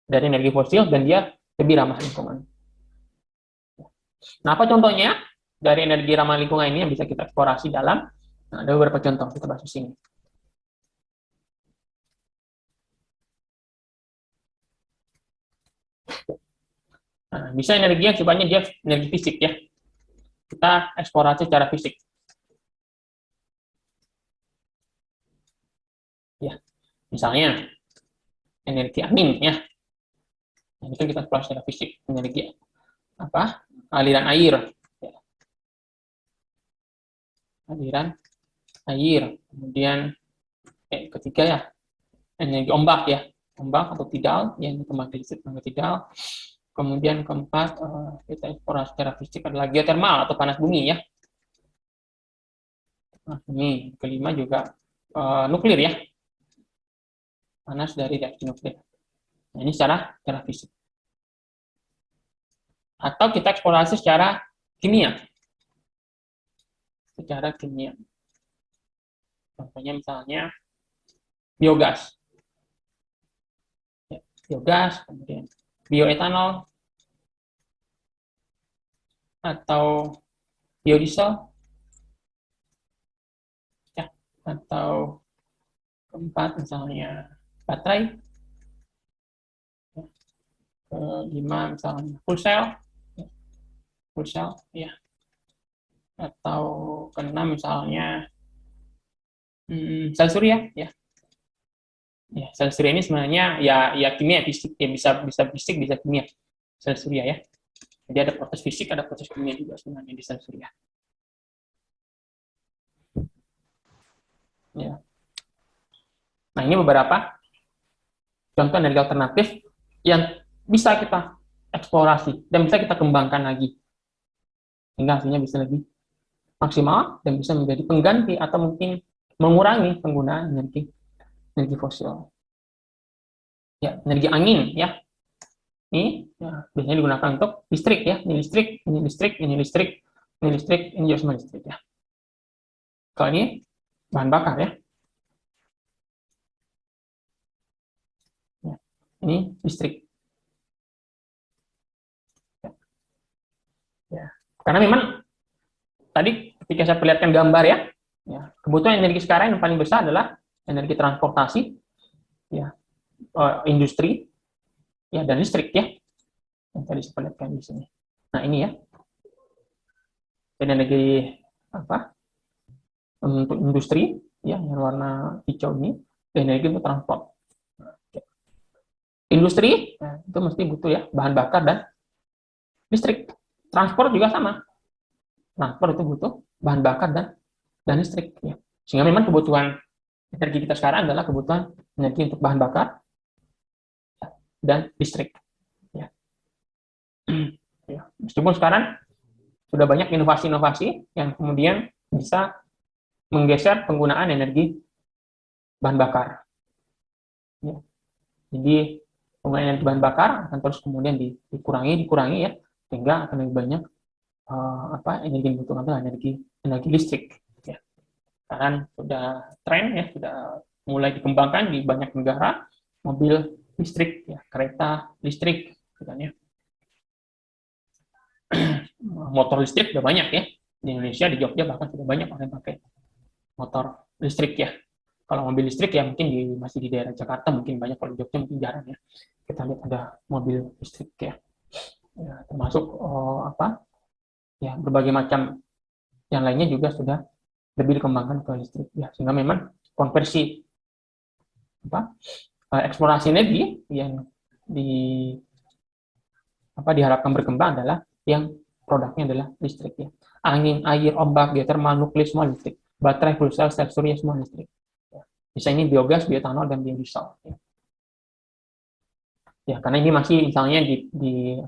dari energi fosil dan dia lebih ramah lingkungan. Nah, apa contohnya dari energi ramah lingkungan ini yang bisa kita eksplorasi dalam? Nah, ada beberapa contoh, kita bahas di sini. Nah, bisa energi yang sifatnya dia energi fisik ya. Kita eksplorasi secara fisik. Ya, misalnya energi angin ya. Nah, itu kita eksplorasi secara fisik. Energi apa? Aliran air. Ya. Aliran air. Kemudian ketiga ya, energi ombak ya. Ombak atau tidal, yang magnetic tidal. Kemudian keempat, kita eksplorasi secara fisik adalah geotermal atau panas bumi ya. Nah, ini kelima juga nuklir ya. Panas dari reaksi nuklir. Nah, ini secara fisik. Atau kita eksplorasi secara kimia. Secara kimia. Contohnya misalnya biogas. Ya, biogas, kemudian bioetanol, atau biodiesel, ya, atau keempat misalnya baterai, ya. Kelima misalnya fuel cell, ya, atau keenam misalnya sel surya, ya. Ya, sel surya ini sebenarnya ya kimia, fisik, ya bisa fisik, bisa kimia, sel surya ya. Jadi ada proses fisik, ada proses kimia juga sebenarnya di sel surya. Ya. Nah, ini beberapa contoh energi alternatif yang bisa kita eksplorasi dan bisa kita kembangkan lagi, sehingga hasilnya bisa lebih maksimal dan bisa menjadi pengganti atau mungkin mengurangi penggunaan energi fosil. Ya, energi angin ya. Ini ya, biasanya digunakan untuk listrik ya. Ini listrik, ini listrik, ini listrik, ini listrik, ini juga semua listrik ya. Kalau ini bahan bakar ya. Ya, ini listrik. Ya. Karena memang tadi ketika saya perlihatkan gambar ya, kebutuhan energi sekarang yang paling besar adalah energi transportasi, ya, industri, ya, dan listrik ya, yang tadi saya perlihatkan di sini. Nah, ini ya, dan energi apa untuk industri ya, yang warna hijau ini, dan energi untuk transport. Industri ya, itu mesti butuh ya bahan bakar dan listrik. Transport juga sama. Transport itu butuh bahan bakar dan listrik ya. Sehingga memang kebutuhan energi kita sekarang adalah kebutuhan energi untuk bahan bakar dan listrik ya. Ya. Meskipun sekarang sudah banyak inovasi-inovasi yang kemudian bisa menggeser penggunaan energi bahan bakar ya. Jadi penggunaan energi bahan bakar akan terus kemudian dikurangi ya, sehingga akan lebih banyak energi yang dibutuhkan adalah energi listrik ya. Sekarang sudah tren ya, sudah mulai dikembangkan di banyak negara mobil listrik ya, kereta listrik gitu ya. Motor listrik sudah banyak ya di Indonesia, di Jogja bahkan sudah banyak orang yang pakai motor listrik ya. Kalau mobil listrik ya mungkin masih di daerah Jakarta mungkin banyak, kalau di Jogja mungkin jarang ya. Kita lihat ada mobil listrik ya, termasuk ya berbagai macam yang lainnya juga sudah lebih dikembangkan ke listrik ya, sehingga memang konversi eksplorasi energi yang diharapkan berkembang adalah yang produknya adalah listrik ya. Angin, air, ombak, geotermal, nuklir semua listrik. Baterai, fuel cell, sel surya semua listrik. Ya. Bisa ini biogas, bioetanol, dan biodiesel. Ya, karena ini masih misalnya di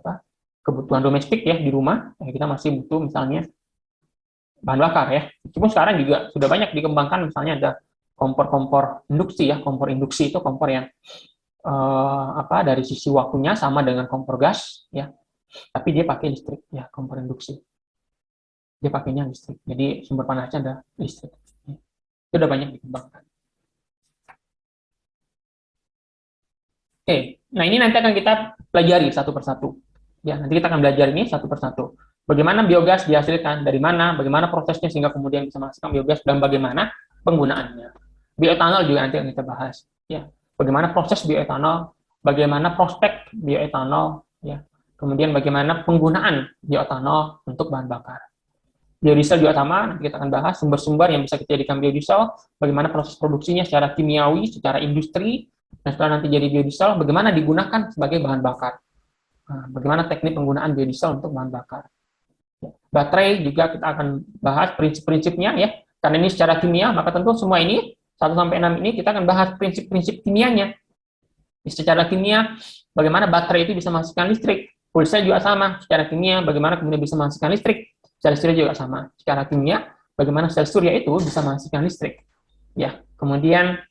kebutuhan domestik ya di rumah, ya, kita masih butuh misalnya bahan bakar ya. Meskipun sekarang juga sudah banyak dikembangkan, misalnya ada kompor-kompor induksi ya. Kompor induksi itu kompor yang dari sisi waktunya sama dengan kompor gas ya, tapi dia pakai listrik ya, kompor induksi. Dia pakainya listrik. Jadi sumber panasnya ada listrik. Itu udah banyak dikembangkan. Oke, nah ini nanti akan kita pelajari satu persatu. Ya, nanti kita akan belajar ini satu persatu. Bagaimana biogas dihasilkan, dari mana, bagaimana prosesnya sehingga kemudian bisa menghasilkan biogas, dan bagaimana penggunaannya. Bioetanol juga nanti akan kita bahas. Ya, bagaimana proses bioetanol, bagaimana prospek bioetanol, ya, kemudian bagaimana penggunaan bioetanol untuk bahan bakar. Biodiesel juga sama, nanti kita akan bahas sumber-sumber yang bisa kita jadikan biodiesel, bagaimana proses produksinya secara kimiawi, secara industri, dan setelah nanti jadi biodiesel, bagaimana digunakan sebagai bahan bakar. Nah, bagaimana teknik penggunaan biodiesel untuk bahan bakar. Baterai juga kita akan bahas prinsip-prinsipnya ya, karena ini secara kimia, maka tentu semua ini, 1-6 ini kita akan bahas prinsip-prinsip kimianya. Secara kimia, bagaimana baterai itu bisa menghasilkan listrik. Fuel cell juga sama, secara kimia, bagaimana kemudian bisa menghasilkan listrik. Sel surya juga sama. Secara kimia, bagaimana sel surya itu bisa menghasilkan listrik. Ya, kemudian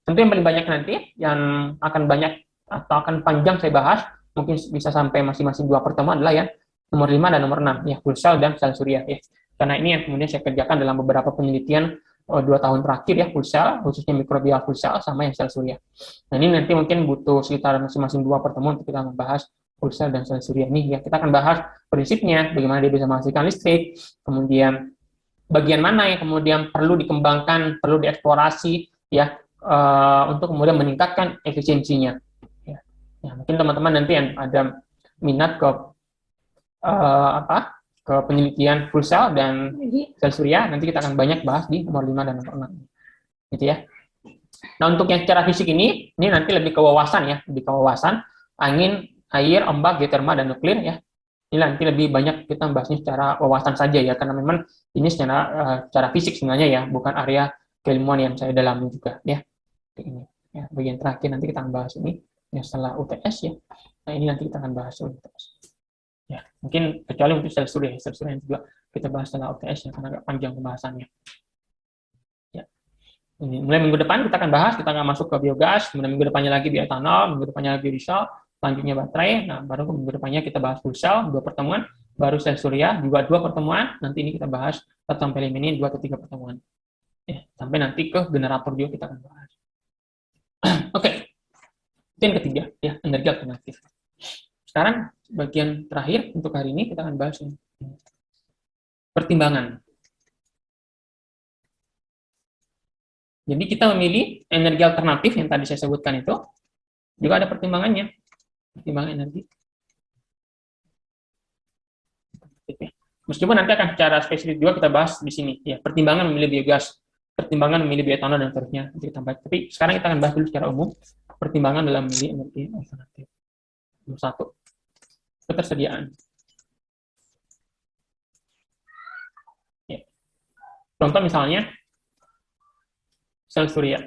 tentu yang paling banyak nanti, yang akan banyak atau akan panjang saya bahas, mungkin bisa sampai masing-masing 2 pertemuan adalah ya nomor 5 dan nomor 6, ya, fuel cell dan sel surya. Ya. Karena ini yang kemudian saya kerjakan dalam beberapa penelitian 2 tahun terakhir ya, fuel cell, khususnya mikrobial fuel cell, sama yang sel surya. Nah ini nanti mungkin butuh sekitar masing-masing 2 pertemuan untuk kita membahas fuel cell dan sel surya ini ya. Kita akan bahas prinsipnya, bagaimana dia bisa menghasilkan listrik, kemudian bagian mana yang kemudian perlu dikembangkan, perlu dieksplorasi ya, untuk kemudian meningkatkan efisiensinya. Ya, mungkin teman-teman nanti yang ada minat ke penelitian fuel cell dan sel surya, nanti kita akan banyak bahas di nomor 5 dan nomor 6. Gitu ya. Nah, untuk yang secara fisik ini nanti lebih ke wawasan ya, lebih ke wawasan angin, air, ombak, geotermal, dan nuklir ya. Ini nanti lebih banyak kita membahasnya secara wawasan saja ya, karena memang ini secara fisik sebenarnya ya, bukan area keilmuan yang saya dalami juga ya. Ini ya, bagian terakhir nanti kita akan bahas ini ya setelah UTS ya. Nah, ini nanti kita akan bahas UTS. Ya, mungkin kecuali untuk sel surya yang juga kita bahas setelah UTS ya, karena agak panjang pembahasannya. Ya. Ini mulai minggu depan kita akan bahas, kita akan masuk ke biogas, kemudian minggu depannya lagi bioetanol, minggu depannya lagi biodiesel, selanjutnya baterai. Nah, baru minggu depannya kita bahas fuel cell 2 pertemuan, baru sel surya juga 2 pertemuan. Nanti ini kita bahas 1-5 ini 2 atau 3 pertemuan. Ya, sampai nanti ke generator juga kita akan bahas. Oke. Itu yang ketiga ya, energi alternatif. Sekarang bagian terakhir untuk hari ini kita akan bahas ini. Pertimbangan. Jadi kita memilih energi alternatif yang tadi saya sebutkan itu, juga ada pertimbangannya. Pertimbangan energi. Meskipun nanti akan secara spesifik juga kita bahas di sini. Ya, pertimbangan memilih biogas, pertimbangan memilih bioetanol dan seterusnya. Nanti kita bahas. Tapi sekarang kita akan bahas dulu secara umum pertimbangan dalam memilih energi alternatif. Nomor 1, ketersediaan. Ya. Contoh misalnya sel surya.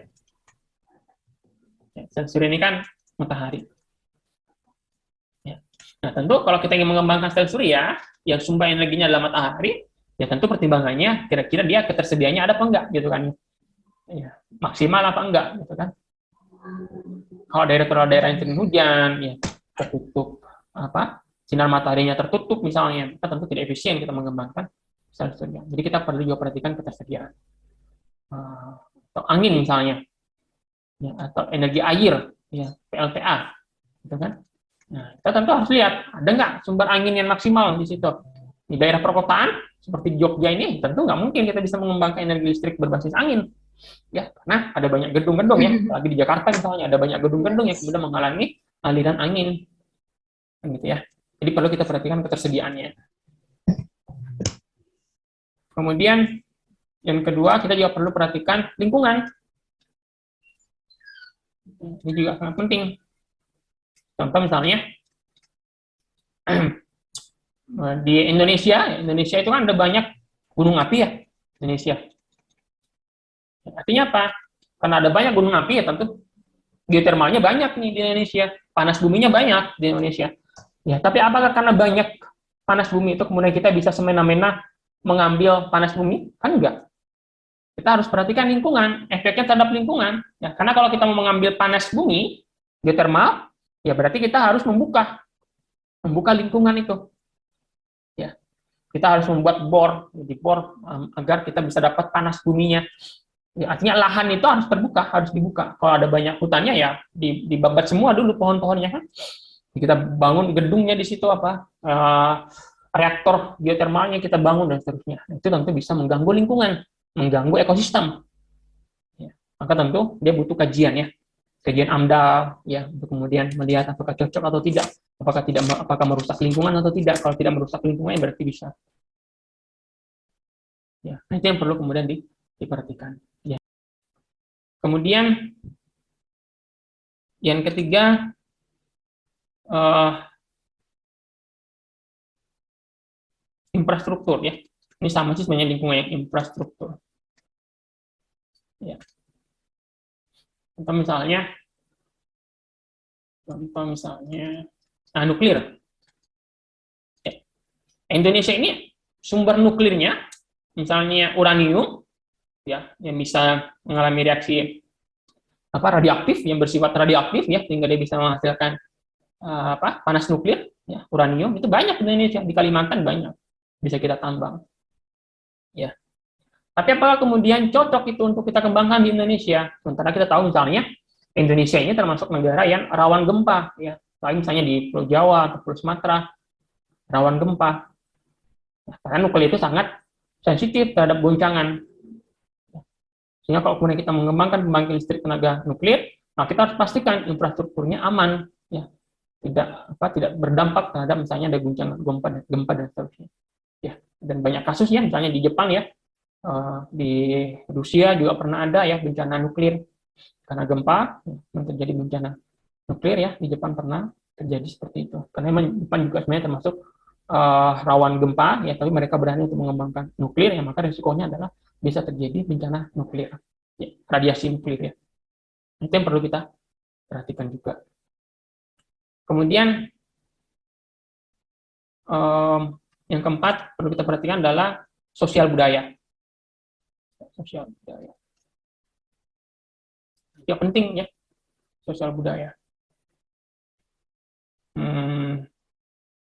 Ya, sel surya ini kan matahari. Ya. Nah, tentu kalau kita ingin mengembangkan sel surya yang sumber energinya adalah matahari, ya tentu pertimbangannya kira-kira dia ketersediaannya ada apa enggak gitu kan. Ya, maksimal apa enggak gitu kan. Kalau daerah yang sering hujan, ya tertutup sinar mataharinya tertutup misalnya, maka tentu tidak efisien kita mengembangkan sel surya. Jadi kita perlu juga perhatikan ketersediaan atau angin misalnya, ya, atau energi air, ya PLTA, gitu kan. Nah, kita tentu harus lihat ada nggak sumber angin yang maksimal di situ. Di daerah perkotaan seperti Jogja ini tentu nggak mungkin kita bisa mengembangkan energi listrik berbasis angin, ya karena ada banyak gedung-gedung ya, lagi di Jakarta misalnya ada banyak gedung-gedung yang kemudian menghalangi aliran angin, gitu ya. Jadi perlu kita perhatikan ketersediaannya. Kemudian yang kedua kita juga perlu perhatikan lingkungan. Ini juga sangat penting. Contoh misalnya di Indonesia itu kan ada banyak gunung api ya, Indonesia. Artinya apa? Karena ada banyak gunung api ya tentu geotermalnya banyak nih di Indonesia, panas buminya banyak di Indonesia. Ya, tapi apakah karena banyak panas bumi itu kemudian kita bisa semena-mena mengambil panas bumi? Kan enggak. Kita harus perhatikan lingkungan, efeknya terhadap lingkungan. Ya, karena kalau kita mau mengambil panas bumi, geotermal, ya berarti kita harus membuka lingkungan itu. Ya, kita harus membuat bor agar kita bisa dapat panas buminya. Ya, artinya lahan itu harus terbuka, harus dibuka. Kalau ada banyak hutannya ya dibabat semua dulu pohon-pohonnya kan. Kita bangun gedungnya di situ reaktor geotermalnya kita bangun dan seterusnya. Itu tentu bisa mengganggu lingkungan, mengganggu ekosistem. Ya, maka tentu dia butuh kajian ya, kajian AMDAL ya untuk kemudian melihat apakah cocok atau tidak, apakah merusak lingkungan atau tidak. Kalau tidak merusak lingkungan berarti bisa. Ya, itu yang perlu kemudian diperhatikan. Ya. Kemudian yang ketiga infrastruktur ya. Ini sama sih sebenarnya lingkungan yang infrastruktur. Ya. Contoh misalnya nuklir. Ya. Indonesia ini sumber nuklirnya misalnya uranium ya yang bisa mengalami reaksi radioaktif yang bersifat radioaktif ya sehingga dia bisa menghasilkan panas nuklir ya uranium itu banyak di Indonesia, di Kalimantan banyak bisa kita tambang ya. Tapi apakah kemudian cocok itu untuk kita kembangkan di Indonesia? Sementara kita tahu misalnya Indonesia ini termasuk negara yang rawan gempa ya, lain misalnya di Pulau Jawa atau Pulau Sumatera rawan gempa. Nah, karena nuklir itu sangat sensitif terhadap goncangan. Sehingga kalau kemudian kita mengembangkan pembangkit listrik tenaga nuklir, nah kita harus pastikan infrastrukturnya aman, ya, tidak berdampak terhadap misalnya ada guncangan gempa dan seterusnya. Ya, dan banyak kasus ya, misalnya di Jepang ya, di Rusia juga pernah ada ya bencana nuklir karena gempa, yang terjadi bencana nuklir ya di Jepang pernah terjadi seperti itu. Karena memang Jepang juga sebenarnya termasuk rawan gempa ya, tapi mereka berani untuk mengembangkan nuklir ya, maka risikonya adalah bisa terjadi bencana nuklir, ya, radiasi nuklir ya. Itu yang perlu kita perhatikan juga. Kemudian yang keempat perlu kita perhatikan adalah sosial budaya. Sosial budaya. Yang penting ya, sosial budaya.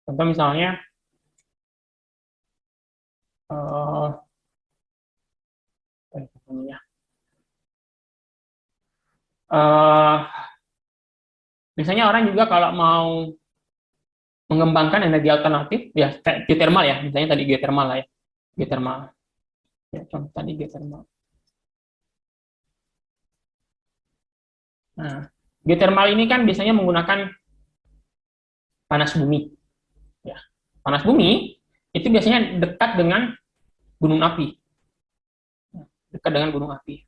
Contoh misalnya misalnya orang juga kalau mau mengembangkan energi alternatif ya kayak geothermal ya, misalnya tadi geothermal lah ya, geothermal ya, contoh tadi geothermal. Nah, geothermal ini kan biasanya menggunakan panas bumi ya, panas bumi itu biasanya dekat dengan gunung api, dekat dengan gunung api.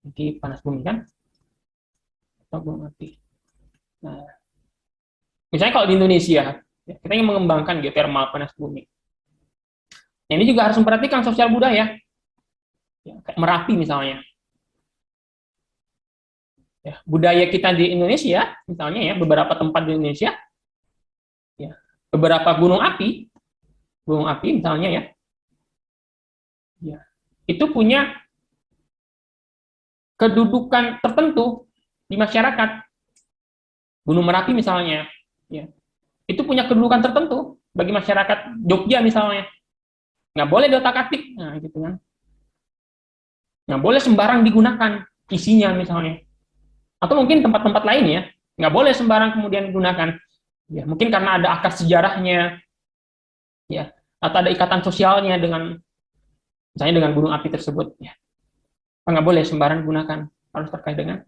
Jadi panas bumi kan atau gunung api. Nah, misalnya kalau di Indonesia, ya, kita ingin mengembangkan geothermal panas bumi. Nah, ini juga harus memperhatikan sosial budaya. Ya, kayak Merapi misalnya. Ya, budaya kita di Indonesia, misalnya ya, beberapa tempat di Indonesia, ya, beberapa gunung api misalnya ya, itu punya kedudukan tertentu di masyarakat, Gunung Merapi misalnya, ya, itu punya kedudukan tertentu bagi masyarakat Jogja misalnya, nggak boleh diotak-atik, nah gitu kan, nggak boleh sembarang digunakan isinya misalnya, atau mungkin tempat-tempat lain ya, nggak boleh sembarang kemudian digunakan, ya mungkin karena ada akar sejarahnya, ya, atau ada ikatan sosialnya dengan misalnya dengan gunung api tersebut, ya, nggak boleh sembarang digunakan, harus terkait dengan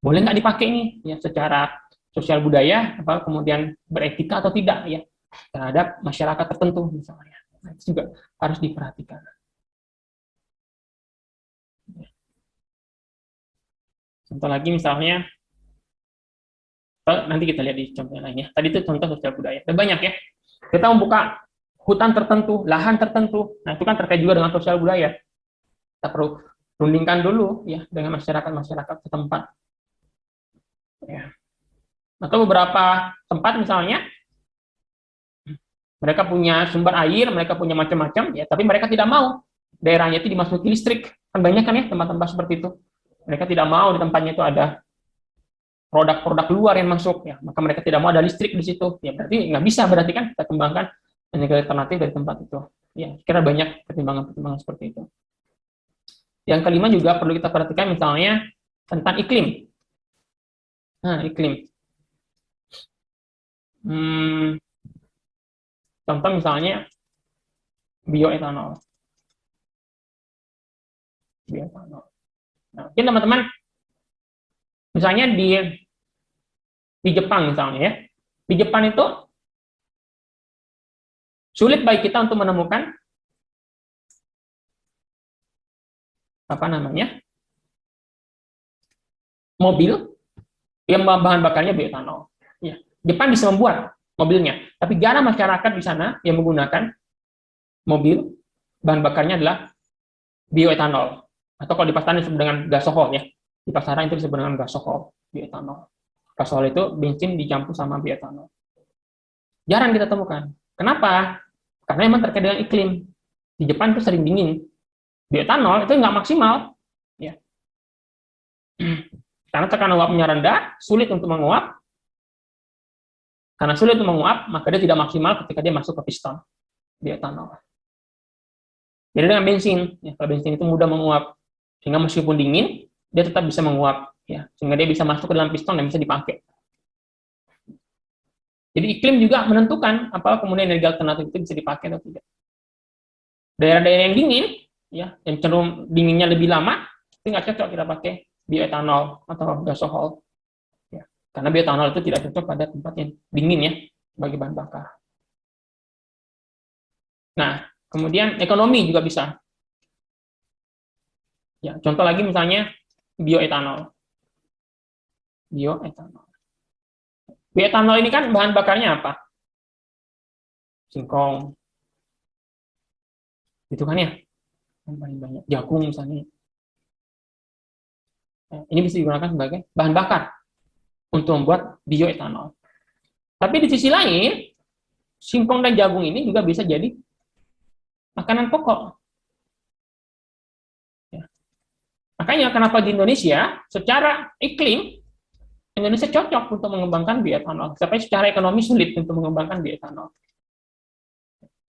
boleh nggak dipakai ini, ya, secara sosial budaya, apa kemudian beretika atau tidak, ya, terhadap masyarakat tertentu misalnya, nah, itu juga harus diperhatikan. Contoh lagi misalnya, nanti kita lihat di contoh lainnya. Tadi itu contoh sosial budaya. Ada banyak ya. Kita membuka hutan tertentu, lahan tertentu. Nah, itu kan terkait juga dengan sosial budaya. Kita perlu rundingkan dulu ya dengan masyarakat setempat. Ya. Atau beberapa tempat misalnya mereka punya sumber air, mereka punya macam-macam ya, tapi mereka tidak mau daerahnya itu dimasuki listrik. Kan banyak kan ya tempat-tempat seperti itu. Mereka tidak mau di tempatnya itu ada produk-produk luar yang masuk, ya, maka mereka tidak mau ada listrik di situ, ya berarti nggak bisa, berarti kan kita kembangkan energi alternatif dari tempat itu, ya kira banyak pertimbangan-pertimbangan seperti itu. Yang kelima juga perlu kita perhatikan misalnya tentang iklim. Nah, iklim. Contoh misalnya bioetanol. Bioetanol. Nah, mungkin teman-teman misalnya di Jepang misalnya ya, di Jepang itu sulit bagi kita untuk menemukan apa namanya mobil yang bahan bakarnya bioetanol. Ya, Jepang bisa membuat mobilnya, tapi jarang masyarakat di sana yang menggunakan mobil bahan bakarnya adalah bioetanol, atau kalau di pasaran disebut dengan gasohol ya. Di pasaran itu disebut dengan gasohol, bioetanol. Gasohol itu bensin dicampur sama bioetanol. Jarang kita temukan. Kenapa? Karena memang terkait dengan iklim. Di Jepang itu sering dingin. Bioetanol itu nggak maksimal, ya. Karena tekanan uapnya rendah, sulit untuk menguap. Karena sulit untuk menguap, maka dia tidak maksimal ketika dia masuk ke piston bioetanol. Jadi dengan bensin, ya, kalau bensin itu mudah menguap, sehingga meskipun dingin, dia tetap bisa menguap, ya, sehingga dia bisa masuk ke dalam piston dan bisa dipakai. Jadi iklim juga menentukan apakah kemudian energi alternatif itu bisa dipakai atau tidak. Daerah-daerah yang dingin, ya, yang cenderung dinginnya lebih lama, itu nggak cocok kita pakai bioetanol atau gasohol, ya, karena bioetanol itu tidak cocok pada tempat yang dingin ya bagi bahan bakar. Nah, kemudian ekonomi juga bisa. Ya, contoh lagi misalnya bioetanol. Bioetanol. Bioetanol ini kan bahan bakarnya apa? Singkong. Itu kan ya. Yang paling banyak. Jagung misalnya. Ini bisa digunakan sebagai bahan bakar untuk membuat bioetanol. Tapi di sisi lain, singkong dan jagung ini juga bisa jadi makanan pokok. Ya. Makanya kenapa di Indonesia secara iklim Indonesia cocok untuk mengembangkan bioetanol, tapi secara ekonomi sulit untuk mengembangkan bioetanol.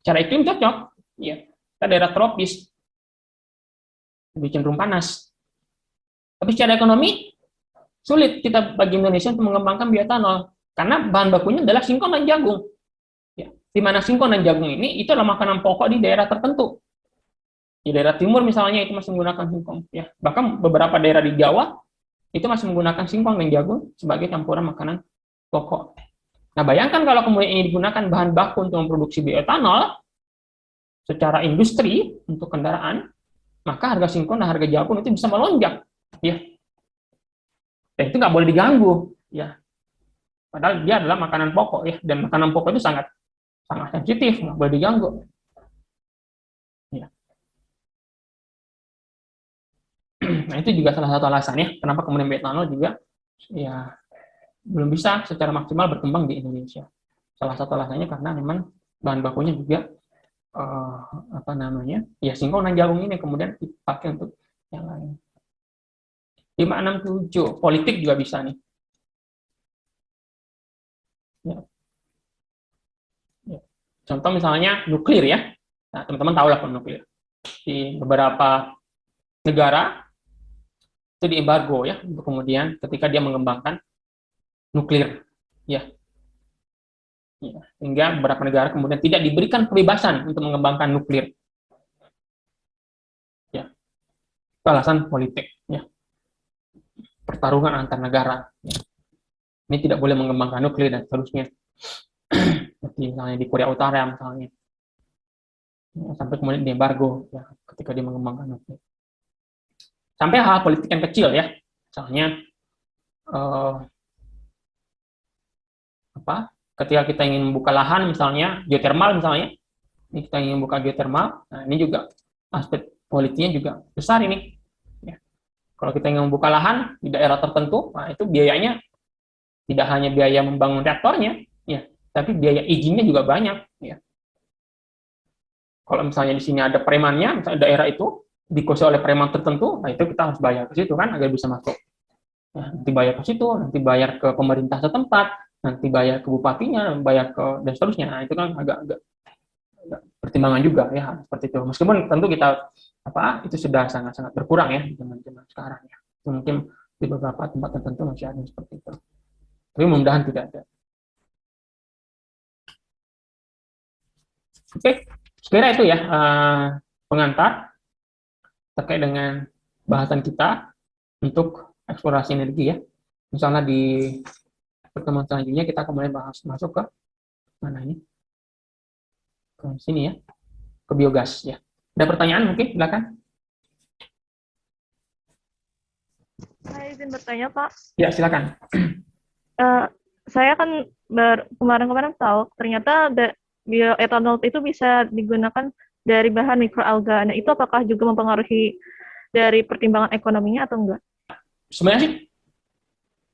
Secara iklim cocok, ya, kita daerah tropis, lebih cenderung panas. Tapi secara ekonomi sulit kita bagi Indonesia untuk mengembangkan bioetanol, karena bahan bakunya adalah singkong dan jagung. Ya, di mana singkong dan jagung ini itu adalah makanan pokok di daerah tertentu. Di daerah timur misalnya itu masih menggunakan singkong. Ya, bahkan beberapa daerah di Jawa itu masih menggunakan singkong dan jagung sebagai campuran makanan pokok. Nah, bayangkan kalau kemudian ini digunakan bahan baku untuk memproduksi bioetanol secara industri untuk kendaraan, maka harga singkong dan harga jagung itu bisa melonjak, ya. Dan itu nggak boleh diganggu, ya. Padahal dia adalah makanan pokok, ya, dan makanan pokok itu sangat sangat sensitif, nggak boleh diganggu. Ya. Nah, itu juga salah satu alasannya kenapa kemudian bioetanol juga ya belum bisa secara maksimal berkembang di Indonesia. Salah satu alasannya karena memang bahan bakunya juga apa namanya, ya singkong dan jagung ini kemudian dipakai untuk yang lain. 5, 6, 7. Politik juga bisa nih. Ya. Ya. Contoh misalnya nuklir ya. Nah, teman-teman tahu lah kalau nuklir. Di beberapa negara itu diembargo ya, untuk kemudian ketika dia mengembangkan nuklir. Ya. Ya. Sehingga beberapa negara kemudian tidak diberikan kebebasan untuk mengembangkan nuklir. Ya. Itu alasan politik. Ya. Pertarungan antar negara. Ya. Ini tidak boleh mengembangkan nuklir dan seterusnya. Seperti misalnya di Korea Utara misalnya. Ya, sampai kemudian diembargo ya, ketika dia mengembangkan nuklir. Sampai hal politik yang kecil ya. Misalnya eh, ketika kita ingin membuka lahan misalnya geothermal misalnya, ini kita ingin membuka geothermal, nah ini juga aspek politiknya juga besar ini. Ya. Kalau kita ingin membuka lahan di daerah tertentu, nah itu biayanya tidak hanya biaya membangun reaktornya, ya, tapi biaya izinnya juga banyak. Ya. Kalau misalnya di sini ada premannya, misalnya daerah itu dikuasai oleh preman tertentu, nah itu kita harus bayar ke situ kan agar bisa masuk. Nah, nanti bayar ke situ, nanti bayar ke pemerintah setempat, nanti bayar ke bupatinya, bayar ke dan seterusnya. Nah, itu kan agak pertimbangan juga ya seperti itu. Meskipun tentu kita itu sudah sangat-sangat berkurang ya di zaman-zaman sekarang ya. Mungkin di beberapa tempat tertentu masih ada seperti itu. Tapi mudah-mudahan tidak ada. Oke, sekira itu ya pengantar terkait dengan bahasan kita untuk eksplorasi energi ya. Misalnya di pertemuan selanjutnya kita kembali bahas masuk ke mana ini? Ke sini ya, ke biogas ya. Ada pertanyaan mungkin? Silakan. Saya izin bertanya, Pak. Ya, silakan. Saya kan kemarin-kemarin tahu ternyata bioetanol itu bisa digunakan dari bahan mikroalga. Nah, itu apakah juga mempengaruhi dari pertimbangan ekonominya atau enggak? Sebenarnya sih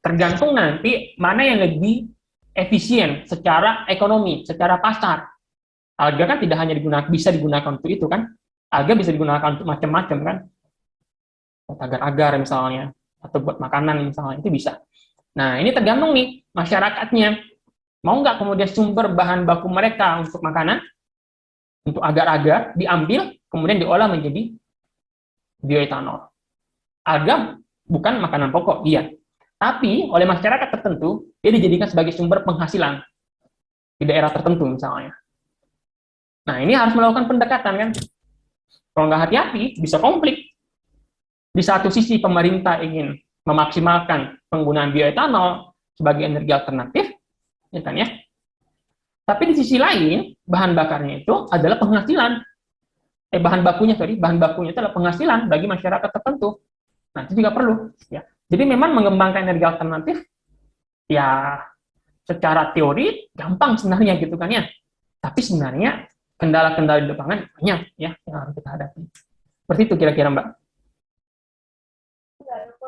tergantung nanti mana yang lebih efisien secara ekonomi, secara pasar. Alga kan tidak hanya bisa digunakan untuk itu kan. Alga bisa digunakan untuk macam-macam kan. Buat agar-agar misalnya, atau buat makanan misalnya, itu bisa. Nah, ini tergantung nih masyarakatnya. Mau nggak kemudian sumber bahan baku mereka untuk makanan, untuk agar-agar, diambil, kemudian diolah menjadi bioetanol. Alga bukan makanan pokok, iya. Tapi oleh masyarakat tertentu, dia dijadikan sebagai sumber penghasilan di daerah tertentu misalnya. Nah, ini harus melakukan pendekatan kan. Kalau nggak hati-hati, bisa konflik. Di satu sisi pemerintah ingin memaksimalkan penggunaan bioetanol sebagai energi alternatif, ya kan ya. Tapi di sisi lain, bahan bakarnya itu adalah penghasilan. Bahan bakunya itu adalah penghasilan bagi masyarakat tertentu. Nah, itu juga perlu. Ya. Jadi memang mengembangkan energi alternatif, ya secara teori gampang sebenarnya gitu kan ya. Tapi sebenarnya kendala-kendala di lapangan banyak ya yang harus kita hadapi. Seperti itu kira-kira Mbak.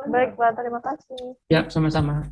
Baik, Pak. Terima kasih. Ya, sama-sama.